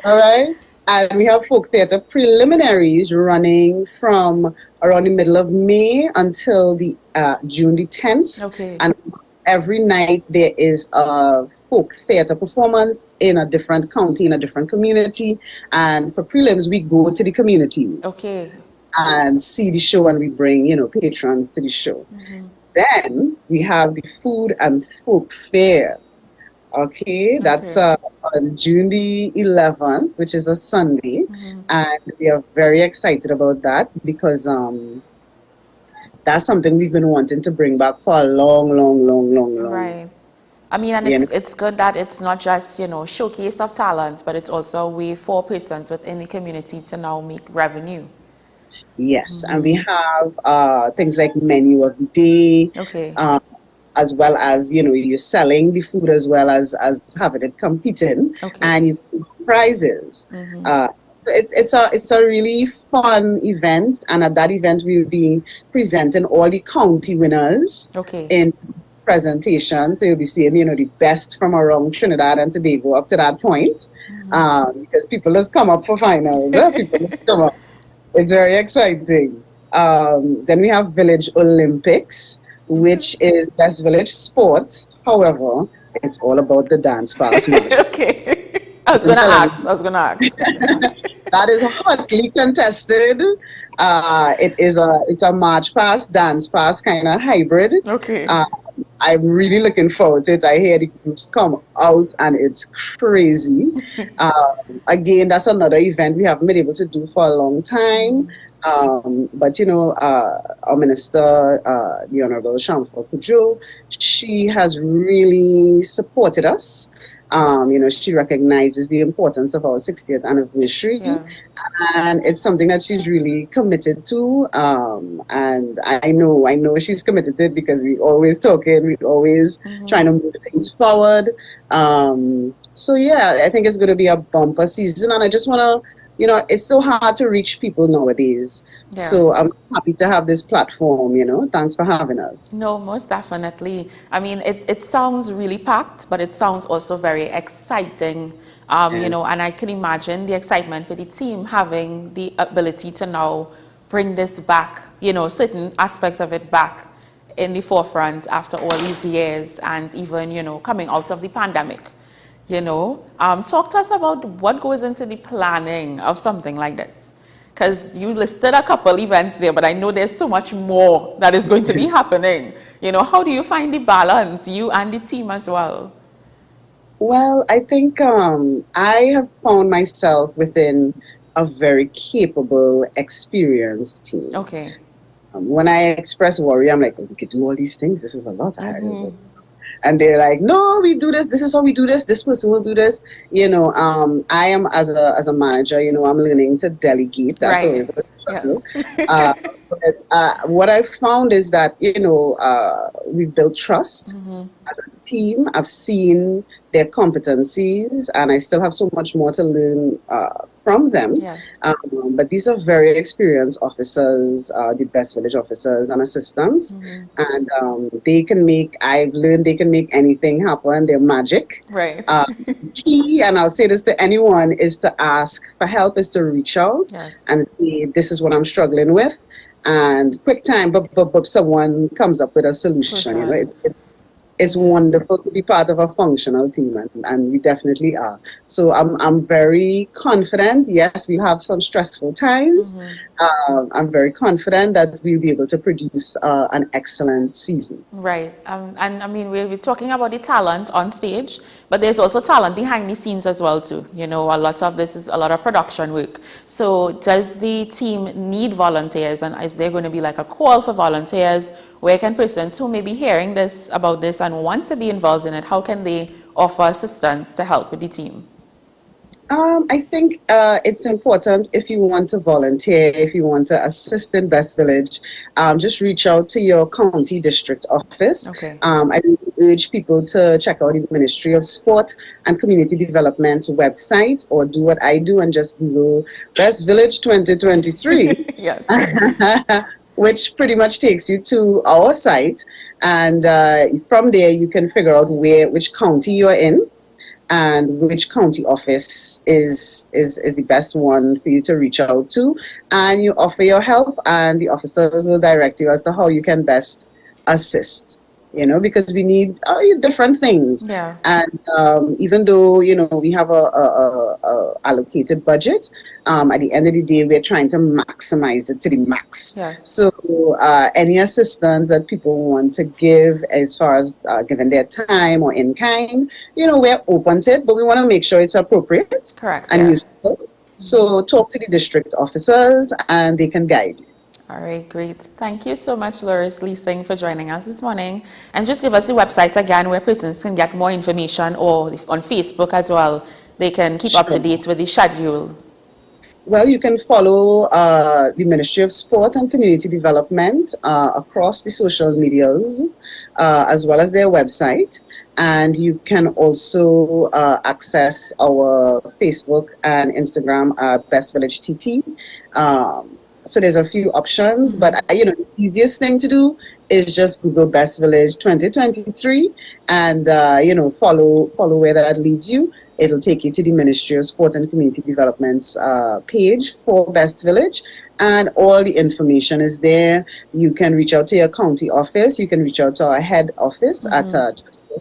All right. And we have folk theatre preliminaries running from around the middle of May until the June the 10th. Okay. And every night there is a folk theatre performance in a different county, in a different community. And for prelims, we go to the communities. Okay. And see the show, and we bring, you know, patrons to the show. Then we have the food and folk fair. Okay, that's on June the 11th, which is a Sunday. And we are very excited about that because that's something we've been wanting to bring back for a long. Right. I mean, and it's good that it's not just, you know, showcase of talent, but it's also a way for persons within the community to now make revenue. Yes, and we have things like menu of the day. Okay. As well as, you know, you're selling the food as well as having it competing, and you get prizes. So it's a really fun event, and at that event we'll be presenting all the county winners in presentation. So you'll be seeing, you know, the best from around Trinidad and Tobago up to that point, because people just come up for finals. People just come up. It's very exciting. Then we have Village Olympics, which is Best Village Sport. However, it's all about the dance pass. Okay. I was going to ask. That is hotly contested. It's a march pass, dance pass kind of hybrid. Okay. I'm really looking forward to it. I hear the groups come out and it's crazy. Again, that's another event we haven't been able to do for a long time. But, you know, our minister, the Honorable Shamfa Kujo, she has really supported us. You know, she recognizes the importance of our 60th anniversary. And it's something that she's really committed to. And I know she's committed to it because we always talking, we always trying to move things forward. So, yeah, I think it's going to be a bumper season. And I just want to, you know, it's so hard to reach people nowadays. Yeah. So I'm happy to have this platform, you know. Thanks for having us. No, most definitely. I mean, it sounds really packed, but it sounds also very exciting, you know, and I can imagine the excitement for the team having the ability to now bring this back, you know, certain aspects of it back in the forefront after all these years, and even, you know, coming out of the pandemic. You know, talk to us about what goes into the planning of something like this. Because you listed a couple events there, but I know there's so much more that is going to be happening. You know, how do you find the balance, you and the team as well? Well, I think I have found myself within a very capable, experienced team. Okay. When I express worry, I'm like, we could do all these things. This is a lot. And they're like, no, we do this. This is how we do this. This person will do this. You know, I am as a manager, you know, I'm learning to delegate. That's always a struggle. But what I found is that, you know, we've built trust as a team. I've seen their competencies, and I still have so much more to learn from them. But these are very experienced officers, the best village officers and assistants. And I've learned they can make anything happen. They're magic. Right. Key, and I'll say this to anyone, is to ask for help, is to reach out and say, this is what I'm struggling with. And quick time, but someone comes up with a solution. You know, it's wonderful to be part of a functional team, and we definitely are. So I'm very confident. Yes, we have some stressful times, I'm very confident that we'll be able to produce an excellent season. Right. And I mean, we're talking about the talent on stage, but there's also talent behind the scenes as well, too. You know, a lot of this is a lot of production work. So does the team need volunteers? And is there going to be like a call for volunteers? Where can persons who may be hearing about this and want to be involved in it, how can they offer assistance to help with the team? I think it's important if you want to volunteer, if you want to assist in Best Village, just reach out to your county district office. Okay. I really urge people to check out the Ministry of Sport and Community Development's website, or do what I do and just Google Best Village 2023. Yes. Which pretty much takes you to our site. And from there, you can figure out which county you're in, and which county office is the best one for you to reach out to, and you offer your help, and the officers will direct you as to how you can best assist. You know, because we need different things. Yeah. And even though, you know, we have a allocated budget, at the end of the day, we're trying to maximize it to the max. Yes. So any assistance that people want to give as far as giving their time or in kind, you know, we're open to it, but we want to make sure it's appropriate. Correct. And useful. So talk to the district officers and they can guide you. All right, great. Thank you so much, Loris Leasing, for joining us this morning. And just give us the website again where persons can get more information, or on Facebook as well. They can keep up to date with the schedule. Well, you can follow the Ministry of Sport and Community Development across the social medias, as well as their website. And you can also access our Facebook and Instagram, Best Village TT. So there's a few options, but you know, the easiest thing to do is just Google Best Village 2023 and you know, follow where that leads you. It'll take you to the Ministry of Sport and Community Development's page for Best Village, and all the information is there. You can reach out to your county office. You can reach out to our head office at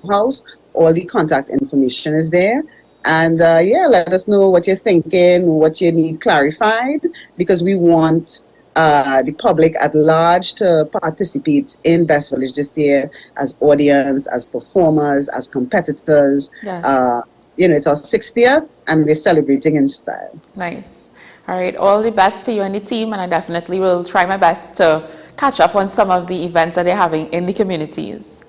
House. All the contact information is there. And yeah, let us know what you're thinking, what you need clarified, because we want the public at large to participate in Best Village this year as audience, as performers, as competitors. Yes. You know, it's our 60th and we're celebrating in style. Nice. All right, all the best to you and the team, and I definitely will try my best to catch up on some of the events that they're having in the communities.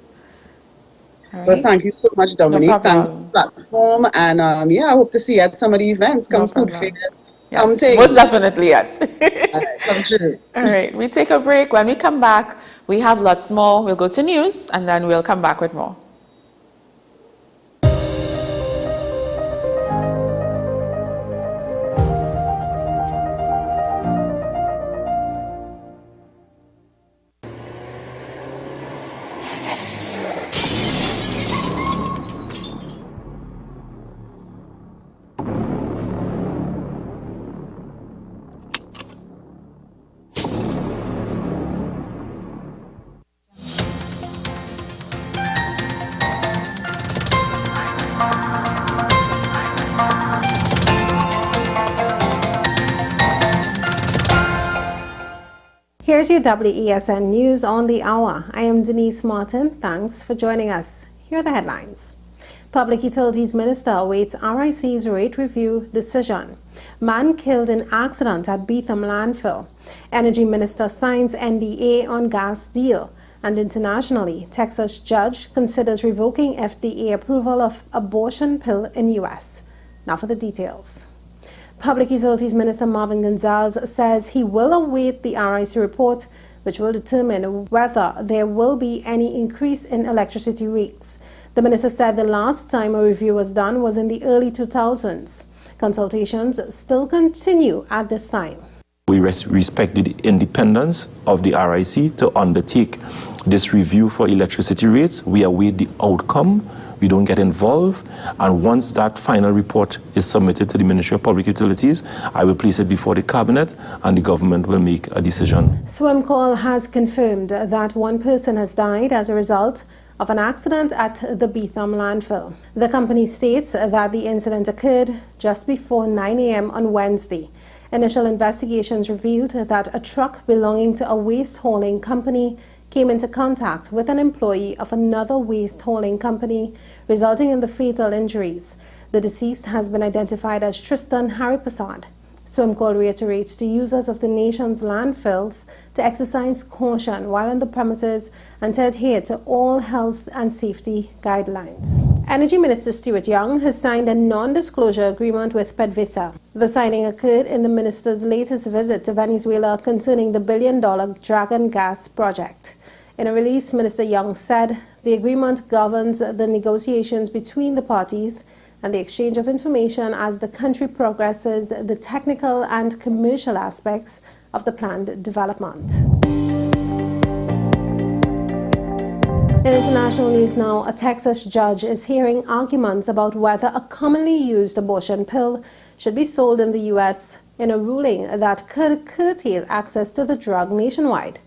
All right. Well, thank you so much, Dominique. No Thanks for the platform. And yeah, I hope to see you at some of the events. Come food fair. Yes, most definitely, yes. Come true. All right, we take a break. When we come back, we have lots more. We'll go to news, and then we'll come back with more. Here's your WESN News on the Hour. I am Denise Martin. Thanks for joining us. Here are the headlines. Public Utilities Minister awaits RIC's rate review decision. Man killed in accident at Beetham landfill. Energy Minister signs NDA on gas deal. And internationally, Texas judge considers revoking FDA approval of abortion pill in U.S. Now for the details. Public Utilities Minister Marvin Gonzalez says he will await the RIC report, which will determine whether there will be any increase in electricity rates. The minister said the last time a review was done was in the early 2000s. Consultations still continue at this time. We respect the independence of the RIC to undertake this review for electricity rates. We await the outcome. We don't get involved, and once that final report is submitted to the Ministry of Public Utilities, I will place it before the Cabinet and the government will make a decision. Swimcall has confirmed that one person has died as a result of an accident at the Beetham landfill. The company states that the incident occurred just before 9 a.m. on Wednesday. Initial investigations revealed that a truck belonging to a waste hauling company came into contact with an employee of another waste hauling company, resulting in the fatal injuries. The deceased has been identified as Tristan Haripasad. Swimcall reiterates to users of the nation's landfills to exercise caution while on the premises and to adhere to all health and safety guidelines. Energy Minister Stuart Young has signed a non-disclosure agreement with PDVSA. The signing occurred in the minister's latest visit to Venezuela concerning the billion-dollar Dragon gas project. In a release, Minister Young said the agreement governs the negotiations between the parties and the exchange of information as the country progresses the technical and commercial aspects of the planned development. In international news now, a Texas judge is hearing arguments about whether a commonly used abortion pill should be sold in the U.S. in a ruling that could curtail access to the drug nationwide.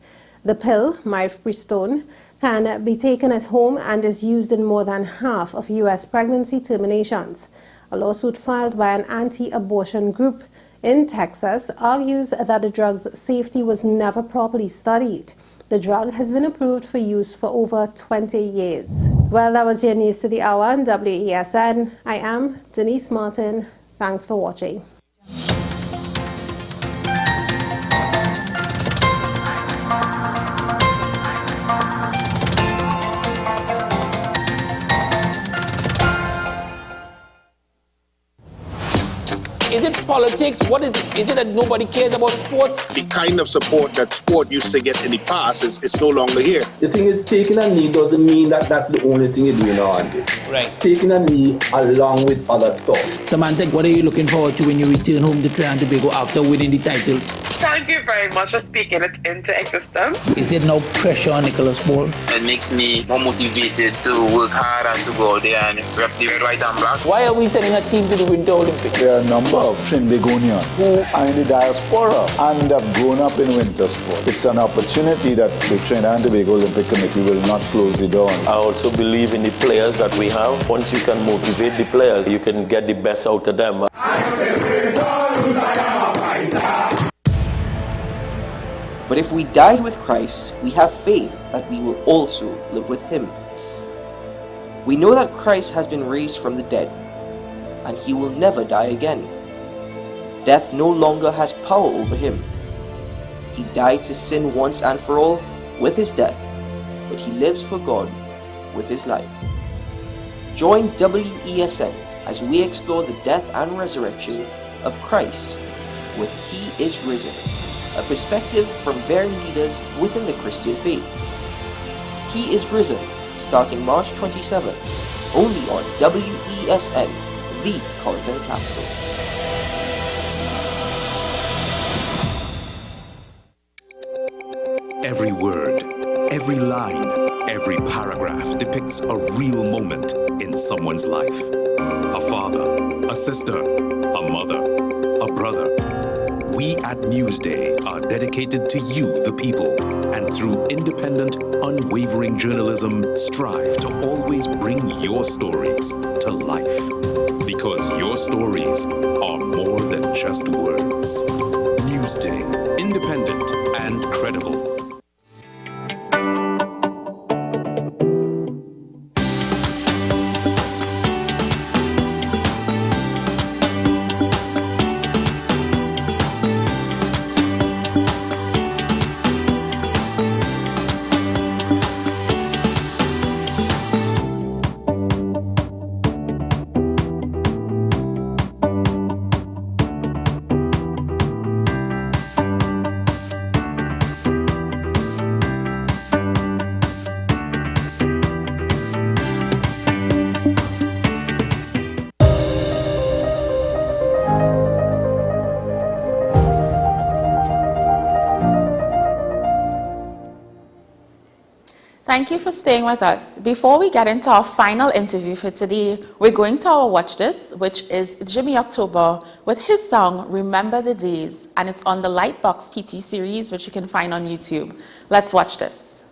The pill, mifepristone, can be taken at home and is used in more than half of U.S. pregnancy terminations. A lawsuit filed by an anti-abortion group in Texas argues that the drug's safety was never properly studied. The drug has been approved for use for over 20 years. Well, that was your news to the hour on WESN. I am Denise Martin. Thanks for watching. Is it politics? What is it? Is it that nobody cares about sports? The kind of support that sport used to get in the past is no longer here. The thing is, taking a knee doesn't mean that that's the only thing you're doing on it. Right. Taking a knee along with other stuff. Samantha, what are you looking forward to when you return home to Trinidad and Tobago after winning the title? Thank you very much for speaking it into existence. Is it no pressure on Nicholas Ball? It makes me more motivated to work hard and to go out there and rep the red, white and black. Why are we sending a team to the Winter Olympics? There are a number of Trinbagonians who are in the diaspora and have grown up in winter sport. It's an opportunity that the Trinidad and Tobago Olympic Committee will not close the door on. I also believe in the players that we have. Once you can motivate the players, you can get the best out of them. But if we died with Christ, we have faith that we will also live with him. We know that Christ has been raised from the dead, and he will never die again. Death no longer has power over him. He died to sin once and for all with his death, but he lives for God with his life. Join WESN as we explore the death and resurrection of Christ with He is Risen, a perspective from varying leaders within the Christian faith. He is Risen, starting March 27th, only on WESN, the content capital. Every word, every line, every paragraph depicts a real moment in someone's life. A father, a sister, a mother, a brother. We at Newsday are dedicated to you, the people, and through independent, unwavering journalism, strive to always bring your stories to life. Because your stories are more than just words. Newsday, independent and credible. Thank you for staying with us. Before we get into our final interview for today, we're going to our Watch This, which is Jimmy October with his song, Remember the Days, and it's on the Lightbox TT series, which you can find on YouTube. Let's watch this.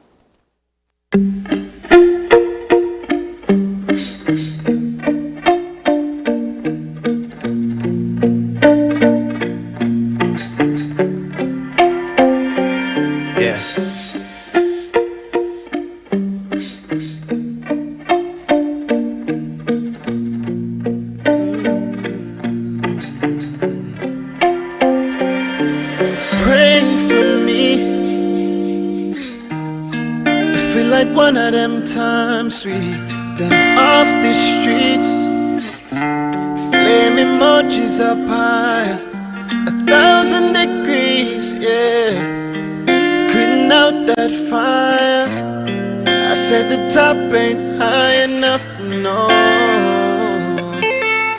time, sweetie, then off the streets. Flame emojis up high, 1,000 degrees, yeah. Putting out that fire. I said the top ain't high enough, no.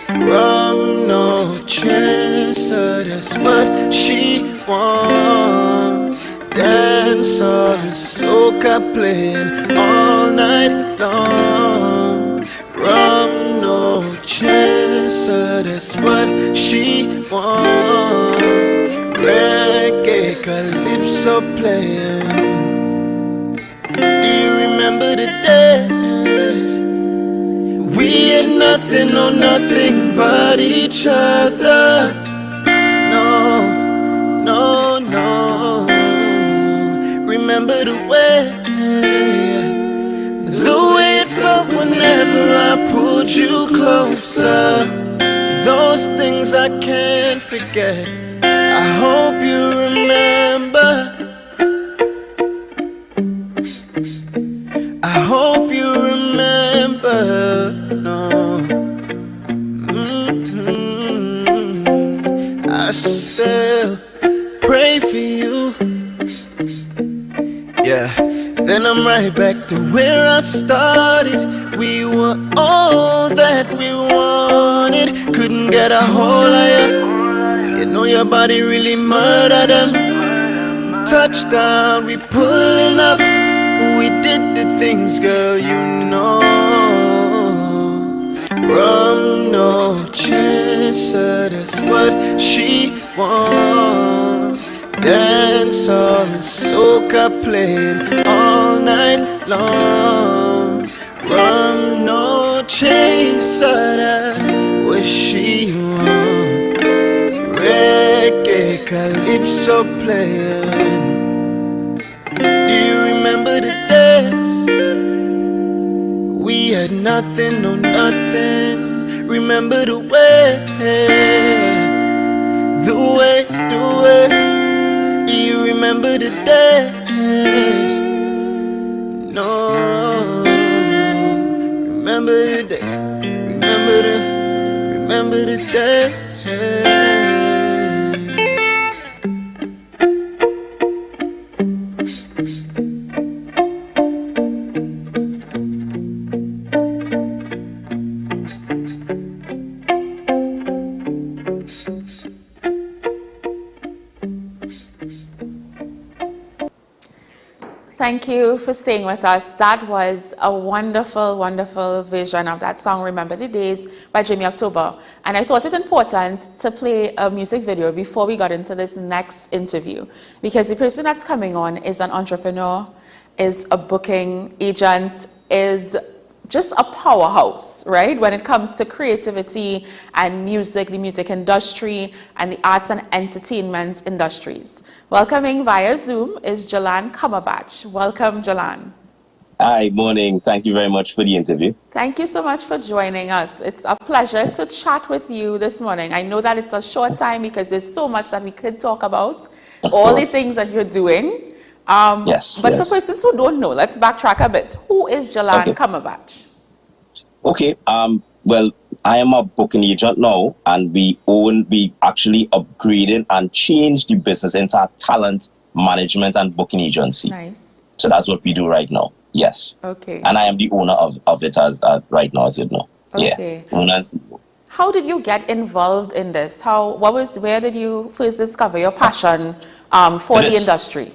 Rum, no chaser, that's what she wants. Dance all soca playing all night long. Rum, no chaser, that's what she wants. Reggae, calypso playing. Do you remember the days? We had nothing, no nothing but each other. No, no, no. Remember the way it felt whenever I pulled you closer. Those things I can't forget. I hope you remember. I hope you remember. No. I still pray for you. Yeah. Then I'm right back to where I started. We were all that we wanted. Couldn't get a hold of you. You know your body really murdered them. Touchdown, we pulling up. We did the things, girl, you know. Rum, no chaser, that's what she wants. Dance all soca playing all night long. Rum, no chaser, that's what she wants. Reggae, calypso playing. Do you remember the days? We had nothing, no nothing. Remember the way. You remember the days? No. Remember the day. Remember the day. Thank you for staying with us. That was a wonderful, wonderful version of that song, Remember the Days, by Jimmy October. And I thought it important to play a music video before we got into this next interview, because the person that's coming on is an entrepreneur, is a booking agent, is just a powerhouse, right? When it comes to creativity and music, the music industry, and the arts and entertainment industries. Welcoming via Zoom is Jalan Cumberbatch. Welcome, Jalan. Hi, morning. Thank you very much for the interview. Thank you so much for joining us. It's a pleasure to chat with you this morning. I know that it's a short time because there's so much that we could talk about, all the things that you're doing. Yes. But for persons who don't know, let's backtrack a bit. Who is Jalan Cumberbatch? Okay. Well, I am a booking agent now, and we actually upgraded and changed the business into a talent management and booking agency. Nice. So that's what we do right now. Yes. Okay. And I am the owner of it as right now, as you know. Okay. Yeah. Owner and CEO. How did you get involved in this? Where did you first discover your passion for the industry?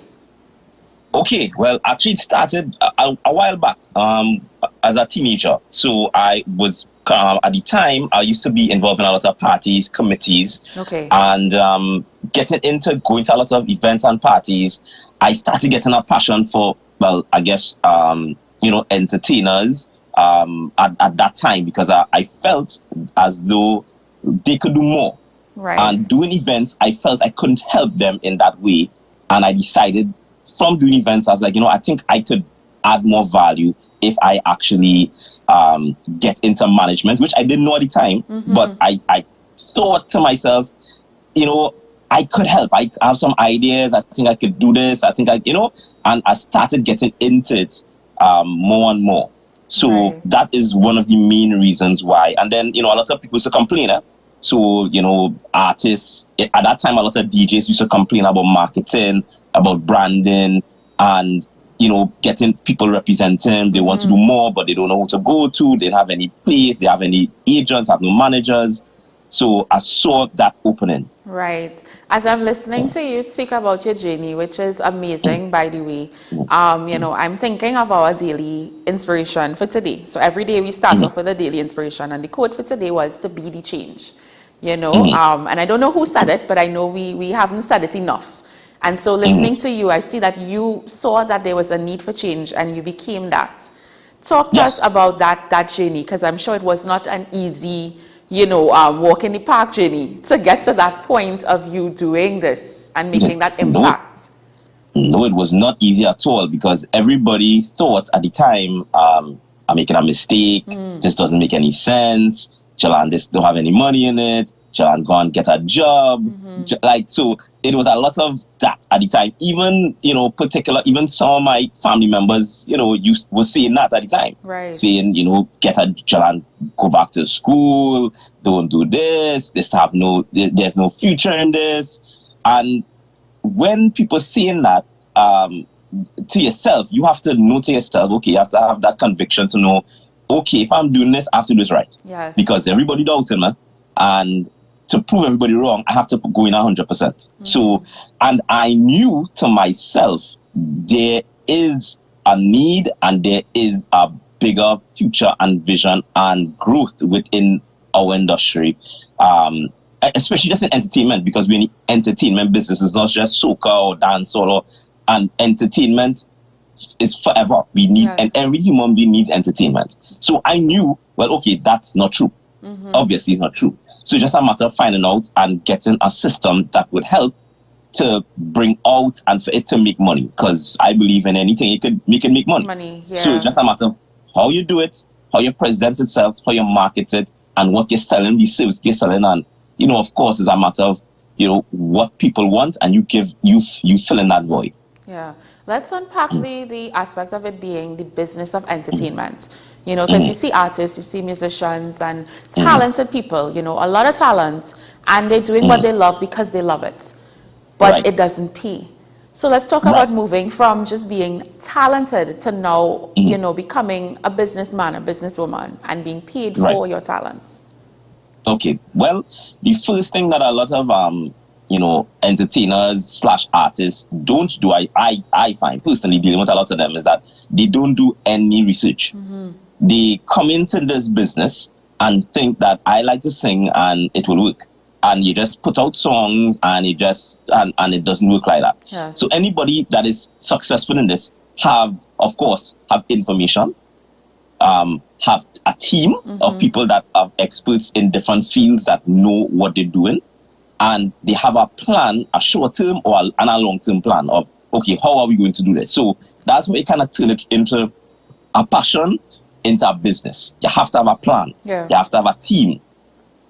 Okay, well, actually it started a while back as a teenager. So I was, at the time, I used to be involved in a lot of parties, committees. Okay. And getting into going to a lot of events and parties, I started getting a passion for, well, I guess, entertainers at that time, because I felt as though they could do more. Right. And doing events, I felt I couldn't help them in that way. And I decided from doing events, I was like, I think I could add more value if I actually get into management, which I didn't know at the time. Mm-hmm. But I thought to myself, I could help. I have some ideas. I think I could do this. I think and I started getting into it more and more. So that is one of the main reasons why. And then, a lot of people used to complain. So, artists, at that time, a lot of DJs used to complain about marketing, about branding, and, getting people representing. They want to do more, but they don't know who to go to. They don't have any place. They have any agents, have no managers. So I saw that opening. Right. As I'm listening to you speak about your journey, which is amazing, by the way, I'm thinking of our daily inspiration for today. So every day we start off with a daily inspiration, and the quote for today was to be the change. And I don't know who said it, but I know we haven't said it enough. And so listening to you, I see that you saw that there was a need for change, and you became that. Talk to us about that journey, because I'm sure it was not an easy walk in the park journey to get to that point of you doing this and making that impact. No, it was not easy at all, because everybody thought at the time, I'm making a mistake. This doesn't make any sense. Jalan, this don't have any money in it. Jalan, go and get a job. So it was a lot of that at the time. Even, even some of my family members, was saying that at the time. Right. Saying, get a Jalan, go back to school, don't do this, there's no future in this. And when people saying that to yourself, you have to know to yourself, okay, you have to have that conviction to know, okay, if I'm doing this, I have to do this right. Yes. Because everybody doubted me. And to prove everybody wrong, I have to go in 100%. So, and I knew to myself, there is a need and there is a bigger future and vision and growth within our industry, especially just in entertainment, because we're in the entertainment business. It's not just soca or dance and entertainment is forever. We need, and every human being needs entertainment. So I knew, well, okay, that's not true. Obviously, it's not true. So it's just a matter of finding out and getting a system that would help to bring out and for it to make money. Because I believe in anything, it can make money. So it's just a matter of how you do it, how you present itself, how you market it, and what you're selling, the service you're selling. And, of course, it's a matter of, what people want, and you fill in that void. Yeah. Let's unpack the aspect of it being the business of entertainment. Because we see artists, we see musicians and talented people, a lot of talent, and they're doing what they love because they love it. But it doesn't pay. So let's talk about moving from just being talented to now, becoming a businessman, a businesswoman, and being paid for your talent. Okay. Well, the first thing that a lot of entertainers / artists don't do, I find personally dealing with a lot of them, is that they don't do any research. They come into this business and think that I like to sing and it will work. And you just put out songs and it it doesn't work like that. Yes. So anybody that is successful in this have information, have a team of people that are experts in different fields that know what they're doing. And they have a plan, a short-term or a long-term plan of, okay, how are we going to do this? So that's where you kind of turn it into a passion, into a business. You have to have a plan. Yeah. You have to have a team.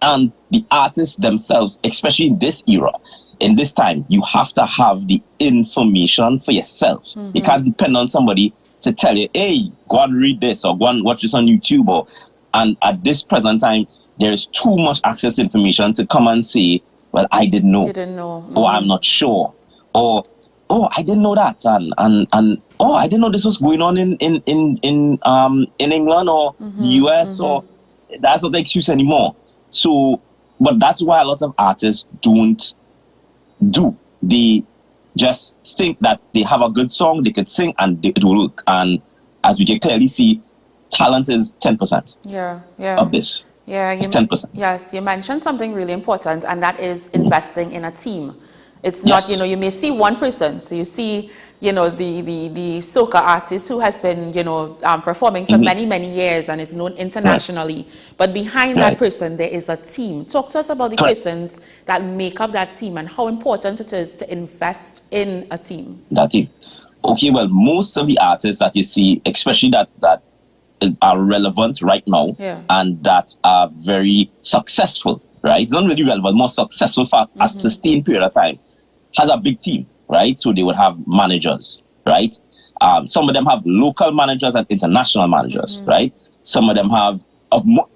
And the artists themselves, especially in this era, in this time, you have to have the information for yourself. You can't depend on somebody to tell you, hey, go and read this or go and watch this on YouTube. And at this present time, there is too much access to information to come and say, well, I didn't know. Or I'm not sure. Or, oh, I didn't know that. And oh, I didn't know this was going on in England or the US, or that's not the excuse anymore. So, but that's why a lot of artists don't do. They just think that they have a good song, they could sing, and it will work. And as we can clearly see, talent is 10% of this. Yeah, it's 10%. Yes, you mentioned something really important, and that is investing in a team. It's not, you may see one person. So you see, the soca artist who has been, performing for many, many years and is known internationally. But behind that person, there is a team. Talk to us about the persons that make up that team and how important it is to invest in a team. That team. Okay, well, most of the artists that you see, especially that are relevant right now and that are very successful, right? It's not really relevant, more successful for a sustained period of time, has a big team, right? So they would have managers, right? Some of them have local managers and international managers, right? Some of them have,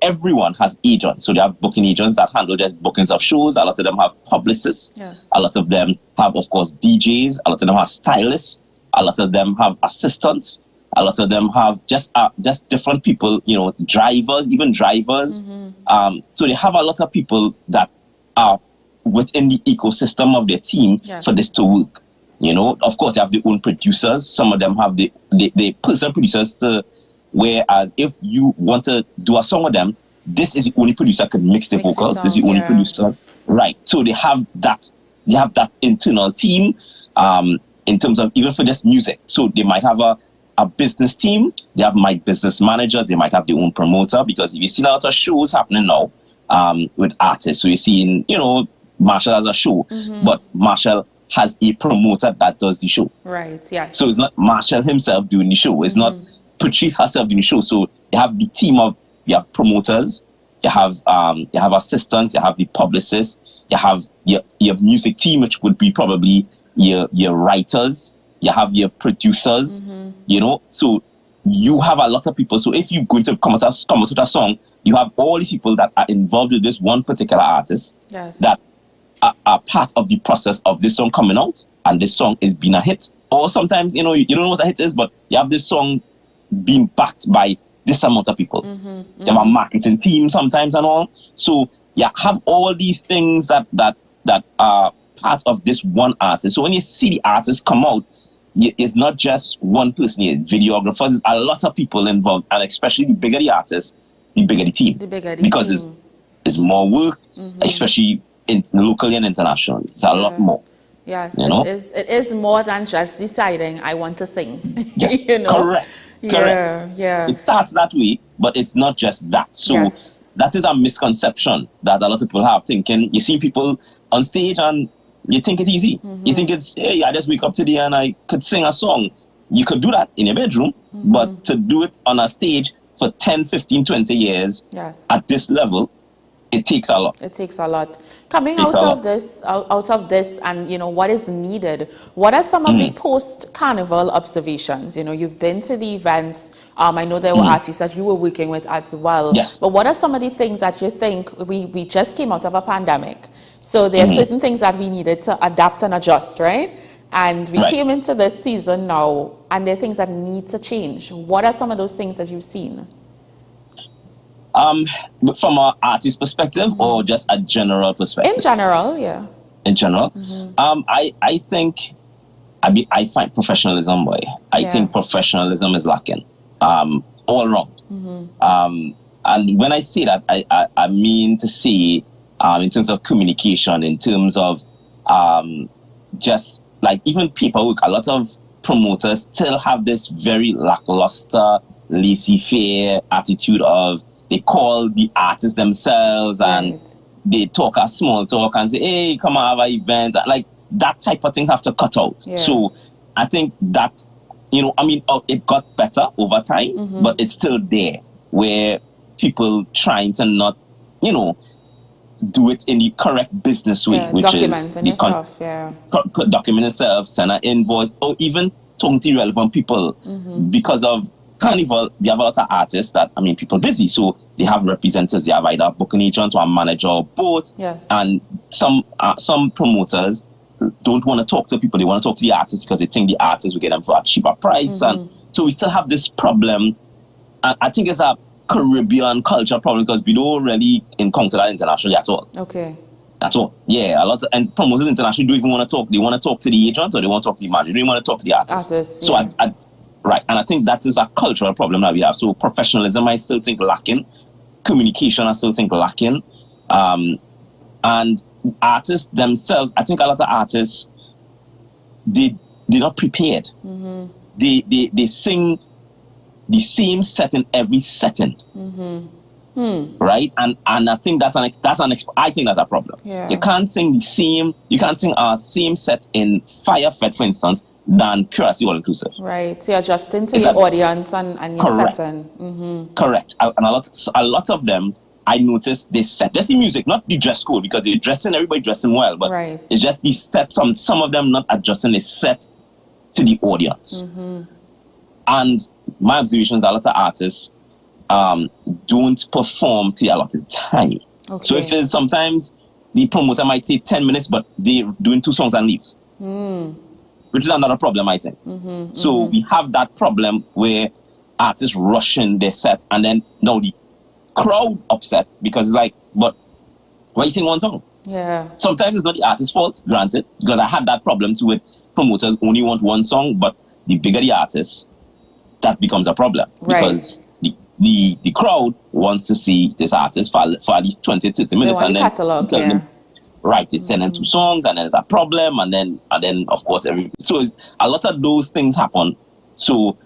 everyone has agents. So they have booking agents that handle just bookings of shows. A lot of them have publicists. Yes. A lot of them have, of course, DJs. A lot of them have stylists. A lot of them have assistants. A lot of them have just different people, you know, drivers, even drivers. So they have a lot of people that are within the ecosystem of their team for this to work. You know, of course, they have their own producers. Some of them have the personal producers whereas if you want to do a song with them, this is the only producer that can mix the vocals. This is the only producer. Right. So they have that internal team in terms of even for just music. So they might have a business team. They have business managers. They might have their own promoter, because you've seen a lot of shows happening now with artists. So you're seeing, you know, Marshall has a show, but Marshall has a promoter that does the show. Right, yes. So it's not Marshall himself doing the show. It's not Patrice herself doing the show. So you have the team you have promoters, you have assistants, you have the publicists, you have your music team, which would be probably your writers, you have your producers, you know. So you have a lot of people. So if you're going to come out with a song, you have all these people that are involved with this one particular artist that are part of the process of this song coming out, and this song is being a hit. Or sometimes, you know, you don't know what a hit is, but you have this song being backed by this amount of people. You have a marketing team sometimes and all. So you have all these things that are part of this one artist. So when you see the artist come out, it's not just one person. Videographers, there's a lot of people involved, and especially the bigger the artist, the bigger the team. Because it's more work, especially locally and internationally. It's a lot more. Yes, you know? it is more than just deciding I want to sing. Yes, you know? Correct. Yeah. It starts that way, but it's not just that. So that is a misconception that a lot of people have, thinking you see people on stage and you think it's easy. You think it's, hey, I just wake up today and I could sing a song. You could do that in your bedroom, but to do it on a stage for 10, 15, 20 years at this level, it takes a lot. It takes a lot. Coming out of this, and you know what is needed. What are some of the post-carnival observations? You know, you've been to the events. I know there were artists that you were working with as well. Yes. But what are some of the things that you think we just came out of a pandemic? So there are certain things that we needed to adapt and adjust, right? And we came into this season now, and there are things that need to change. What are some of those things that you've seen? From an artist perspective, or just a general perspective? In general, yeah. In general, I think, I find professionalism, I think professionalism is lacking, all around. And when I say that, I mean to say, in terms of communication, in terms of just like even paperwork, a lot of promoters still have this very lackluster, laissez-faire attitude of, they call the artists themselves and they talk a small talk and say, hey, come on, have an event. Like that type of things have to cut out. So I think that, you know, I mean, it got better over time, but it's still there where people trying to not, you know, do it in the correct business way, which is document yourself, send an invoice, or even talking to relevant people. Because of Carnival, they have a lot of artists that, I mean, people busy, so they have representatives. They have either a booking agent or a manager or both. And some promoters don't want to talk to people. They want to talk to the artists because they think the artists will get them for a cheaper price. And so we still have this problem. And I think it's a Caribbean culture problem because we don't really encounter that internationally at all. That's all. Yeah, a lot of and promoters internationally don't even want to talk. They want to talk to the agent or they want to talk to the manager. They don't want to talk to the artist. So right, and I think that is a cultural problem that we have. So professionalism, I still think lacking. Communication, I still think lacking. And artists themselves, I think a lot of artists, they're not prepared. They sing the same set in every setting. Right, and I think I think that's a problem. You can't sing our same set in Firefed, for instance, than Curiosity All Inclusive. Right, so you're adjusting to your audience and your setting. Correct, and a lot of them, I noticed they set, that's the music, not the dress code, because they're dressing, everybody dressing well, but it's just the set, some of them not adjusting the set to the audience. And my observation is a lot of artists don't perform till a lot of time. Okay. So if it's sometimes the promoter might say 10 minutes, but they're doing 2 songs and leave. Which is another problem, I think. So we have that problem where artists rush in their set, and then now the crowd upset because it's like, but why you sing one song? Yeah. Sometimes it's not the artist's fault, granted, because I had that problem too with promoters only want one song, but the bigger the artist, that becomes a problem. Right. Because the crowd wants to see this artist for at least 20, 30 minutes. They want and the then catalog, tell yeah. them, right, they send them 2 songs, and then there's a problem, and then of course so a lot of those things happen. So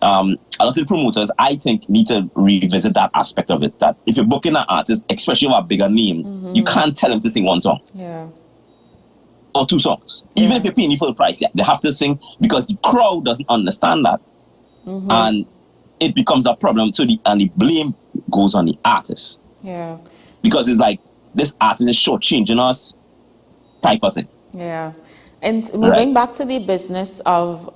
a lot of the promoters, I think, need to revisit that aspect of it. That if you're booking an artist, especially with a bigger name, you can't tell them to sing 1 song. Yeah. Or 2 songs. Even if you're paying the full price, they have to sing, because the crowd doesn't understand that. And it becomes a problem. So the blame goes on the artist. Yeah. Because it's like, this artist is shortchanging us type of thing. Yeah. And moving back to the business of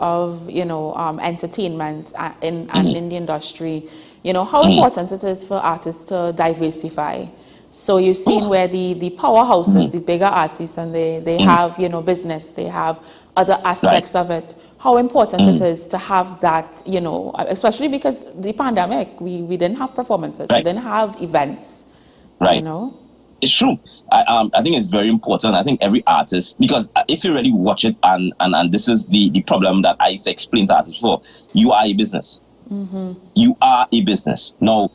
entertainment in the industry, how important it is for artists to diversify. So you've seen where the powerhouses, the bigger artists, and they have, business, they have other aspects of it. How important it is to have that, especially because the pandemic, we didn't have performances, we didn't have events, Right. It's true. I think it's very important. I think every artist, because if you really watch it, and this is the problem that I used to explain to artists before, you are a business. You are a business. Now,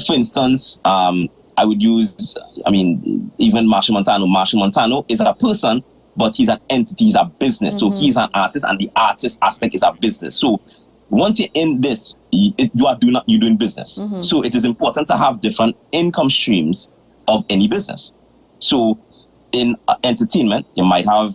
for instance, I would use, even Marshall Montano. Marshall Montano is a person, but he's an entity, he's a business. So he's an artist, and the artist aspect is a business. So once you're in this, you're doing business. So it is important to have different income streams of any business. So in entertainment, you might have,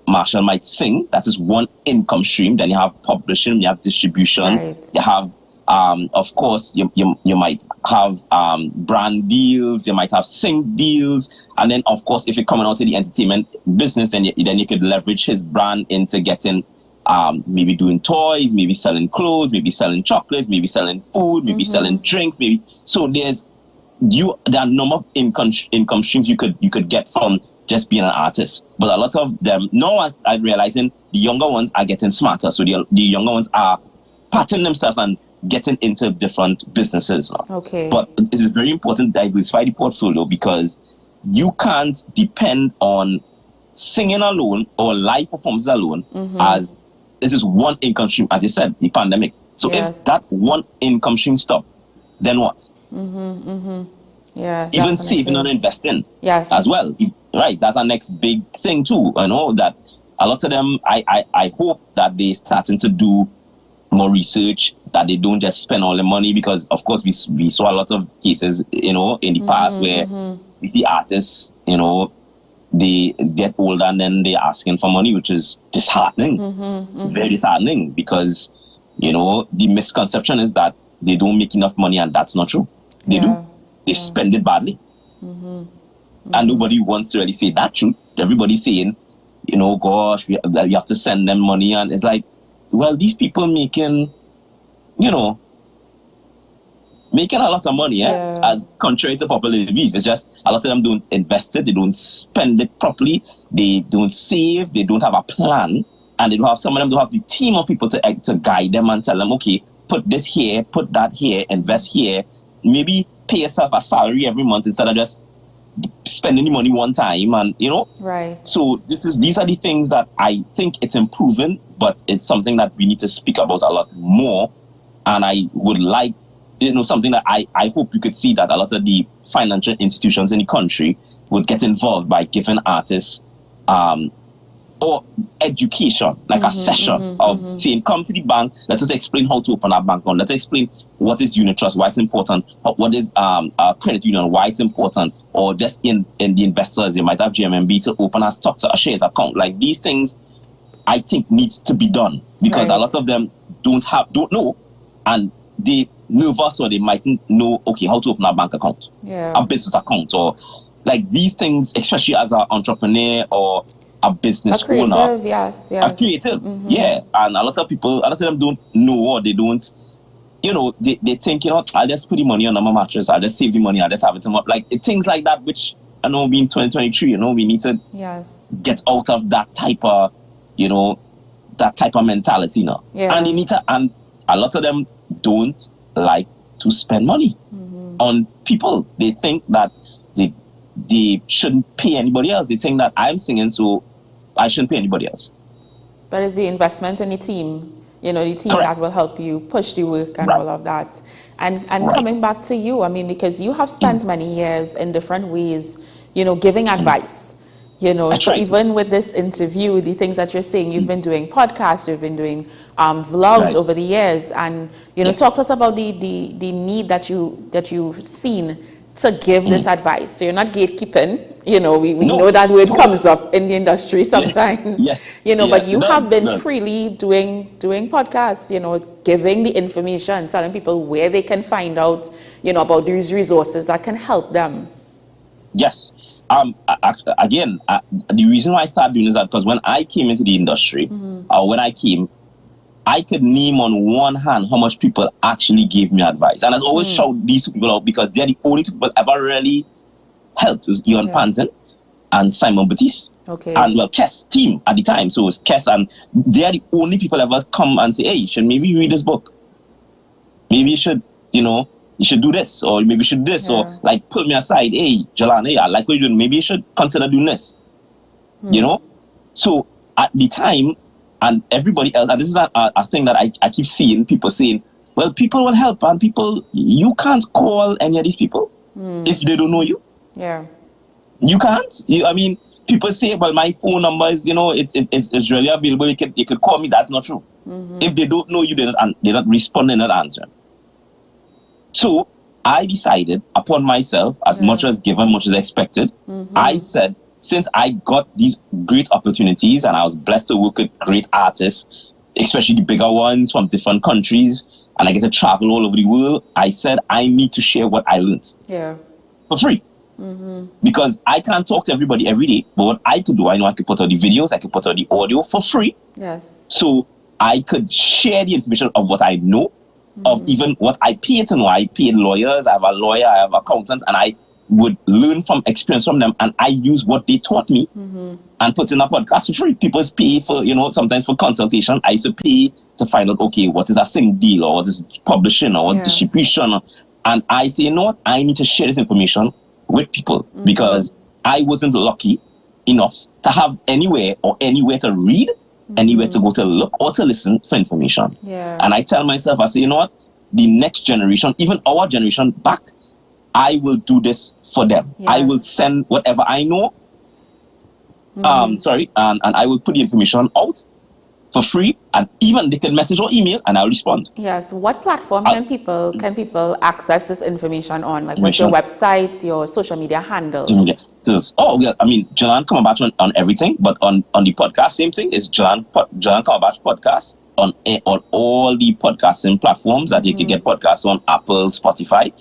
Marshall might sing. That is one income stream. Then you have publishing, you have distribution, you have, of course, you might have brand deals, you might have sing deals, and then of course, if you're coming out to the entertainment business, then you could leverage his brand into getting, maybe doing toys, maybe selling clothes, maybe selling chocolates, maybe selling food, maybe selling drinks, maybe. So there are a number of income streams you could get from just being an artist. But a lot of them, now I'm realizing the younger ones are getting smarter. So the younger ones are patterning themselves and getting into different businesses now. Okay. But it is very important to diversify the portfolio, because you can't depend on singing alone or live performances alone as this is one income stream, as you said, the pandemic. So if that one income stream stops, then what? Yeah. Even saving and investing. Yes. As well. Right. That's our next big thing too. I know that a lot of them, I hope that they're starting to do more research, that they don't just spend all the money, because of course we saw a lot of cases, in the past where we see artists, they get older and then they're asking for money, which is disheartening. Very disheartening, because, the misconception is that they don't make enough money, and that's not true. They do. They spend it badly. And nobody wants to really say that truth. Everybody's saying, gosh, we have to send them money. And it's like, well, these people making a lot of money, as contrary to popular belief. It's just a lot of them don't invest it, they don't spend it properly, they don't save, they don't have a plan, and they don't have, some of them don't have the team of people to guide them and tell them, okay, put this here, put that here, invest here, maybe pay yourself a salary every month instead of just spending the money one time, and Right. So these are the things that I think it's improving, but it's something that we need to speak about a lot more. And I would like, something that I hope you could see, that a lot of the financial institutions in the country would get involved by giving artists or education, like a session of saying, come to the bank, let us explain how to open a bank account, let's explain what is unit trust, why it's important, what is a credit union, why it's important, or just in the investors, you might have GMMB to open a stocks or a shares account. Like, these things I think needs to be done, because a lot of them don't know, and they nervous, or they mightn't know, okay, how to open a bank account, a business account, or like these things, especially as an entrepreneur or a business A creative, owner. yes. A creative, yeah. And a lot of them don't know, or they don't, they think, I'll just put the money on my mattress, I'll just save the money, I'll just have it tomorrow. Like, things like that, which I know being 2023, we need to get out of that type of, mentality now. Yeah. And and a lot of them don't like to spend money on people. They think that they shouldn't pay anybody else. They think that I'm singing, so I shouldn't pay anybody else. But it's the investment in the team, the team Correct. that will help you push the work and all of that. And coming back to you, I mean, because you have spent many years in different ways, giving advice. So even with this interview, the things that you're saying, you've been doing podcasts, you've been doing vlogs over the years, and talk to us about the need that you've seen to give this advice. So you're not gatekeeping. We know that word comes up in the industry sometimes. Yes. But you have been freely doing podcasts. Giving the information, telling people where they can find out, about these resources that can help them. Yes. Again, the reason why I started doing this is that because when I came into the industry, I could name on one hand how much people actually gave me advice. And I always shout these two people out because they're the only two people ever really helped. It was Ian Panton and Simon Batiste. Okay. And Kes team at the time. So it was Kes, and they're the only people ever come and say, hey, you should maybe read this book. Maybe you should, you should do this, or maybe you should do this, or like pull me aside. Hey, Jalan, hey, I like what you're doing. Maybe you should consider doing this. So at the time, and everybody else, and this is a thing that I keep seeing people saying, well, people will help, and people, you can't call any of these people if they don't know you. Yeah. You can't. People say, well, my phone number is, it's really available. You could call me. That's not true. If they don't know you, they're not responding, they're not answering. So I decided upon myself, as much as given, much as expected, I said, since I got these great opportunities and I was blessed to work with great artists, especially the bigger ones from different countries, and I get to travel all over the world, I said I need to share what I learned for free. Because I can't talk to everybody every day, but what I could do, I know I could put out the videos, I could put out the audio for free. Yes. So I could share the information of what I know, of even what I pay to know. I paid lawyers, I have a lawyer, I have accountants, and I would learn from experience from them, and I use what they taught me and put in a podcast for free. People pay for, sometimes for consultation. I used to pay to find out, okay, what is a sing deal, or what is publishing, or what distribution. And I say, what? I need to share this information with people because I wasn't lucky enough to have anywhere to read, anywhere to go to look or to listen for information. Yeah. And I tell myself, I say, the next generation, even our generation back, I will do this for them. Yes. I will send whatever I know. And I will put the information out for free, and even they can message or email, and I'll respond. Yes. What platform can people access this information on? Like, what's your website, your social media handles? Jalan Kamabach on everything, but on the podcast, same thing. It's Jalan Kamabach podcast on all the podcasting platforms that you can get podcasts on: Apple, Spotify,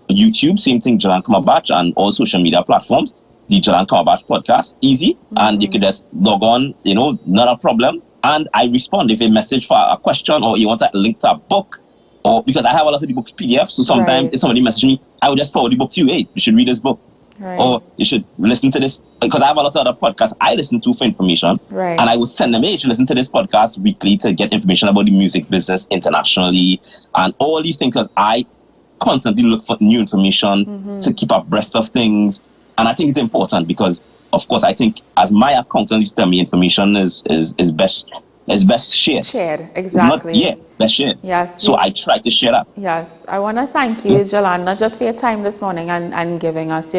YouTube, same thing. Jalan Kamabach, and all social media platforms. The Jalan Kamabach podcast, easy, and you can just log on. Not a problem. And I respond if a message for a question, or you want a link to a book, or because I have a lot of the books PDF, so sometimes if somebody messages me, I will just forward the book to you. Hey, you should read this book. Right. Or you should listen to this, because I have a lot of other podcasts I listen to for information. Right. And I will send them, hey, you should listen to this podcast weekly to get information about the music business internationally and all these things, because I constantly look for new information to keep abreast of things. And I think it's important because, of course, I think as my accountant used to tell me, information is best shared. Shared, exactly. Best shared. Yes. So I try to share that. Yes. I want to thank you, Jalan, not just for your time this morning and giving us,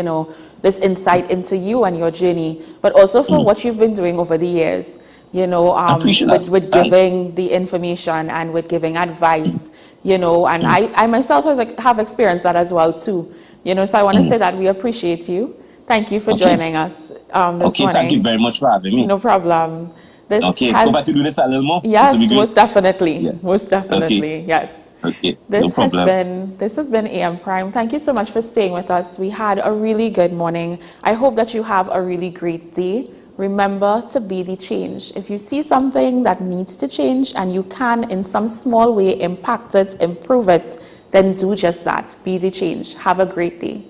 this insight into you and your journey, but also for what you've been doing over the years, with giving the information and with giving advice, and I myself have experienced that as well too, so I want to say that we appreciate you. Thank you for joining us this morning. Thank you very much for having me. No problem. Go back to do this a little more. Yes, most definitely. Yes. Most definitely. Yes. Okay. This has been AM Prime. Thank you so much for staying with us. We had a really good morning. I hope that you have a really great day Remember to be the change. If you see something that needs to change and you can in some small way impact it, improve it, then do just that. Be the change. Have a great day.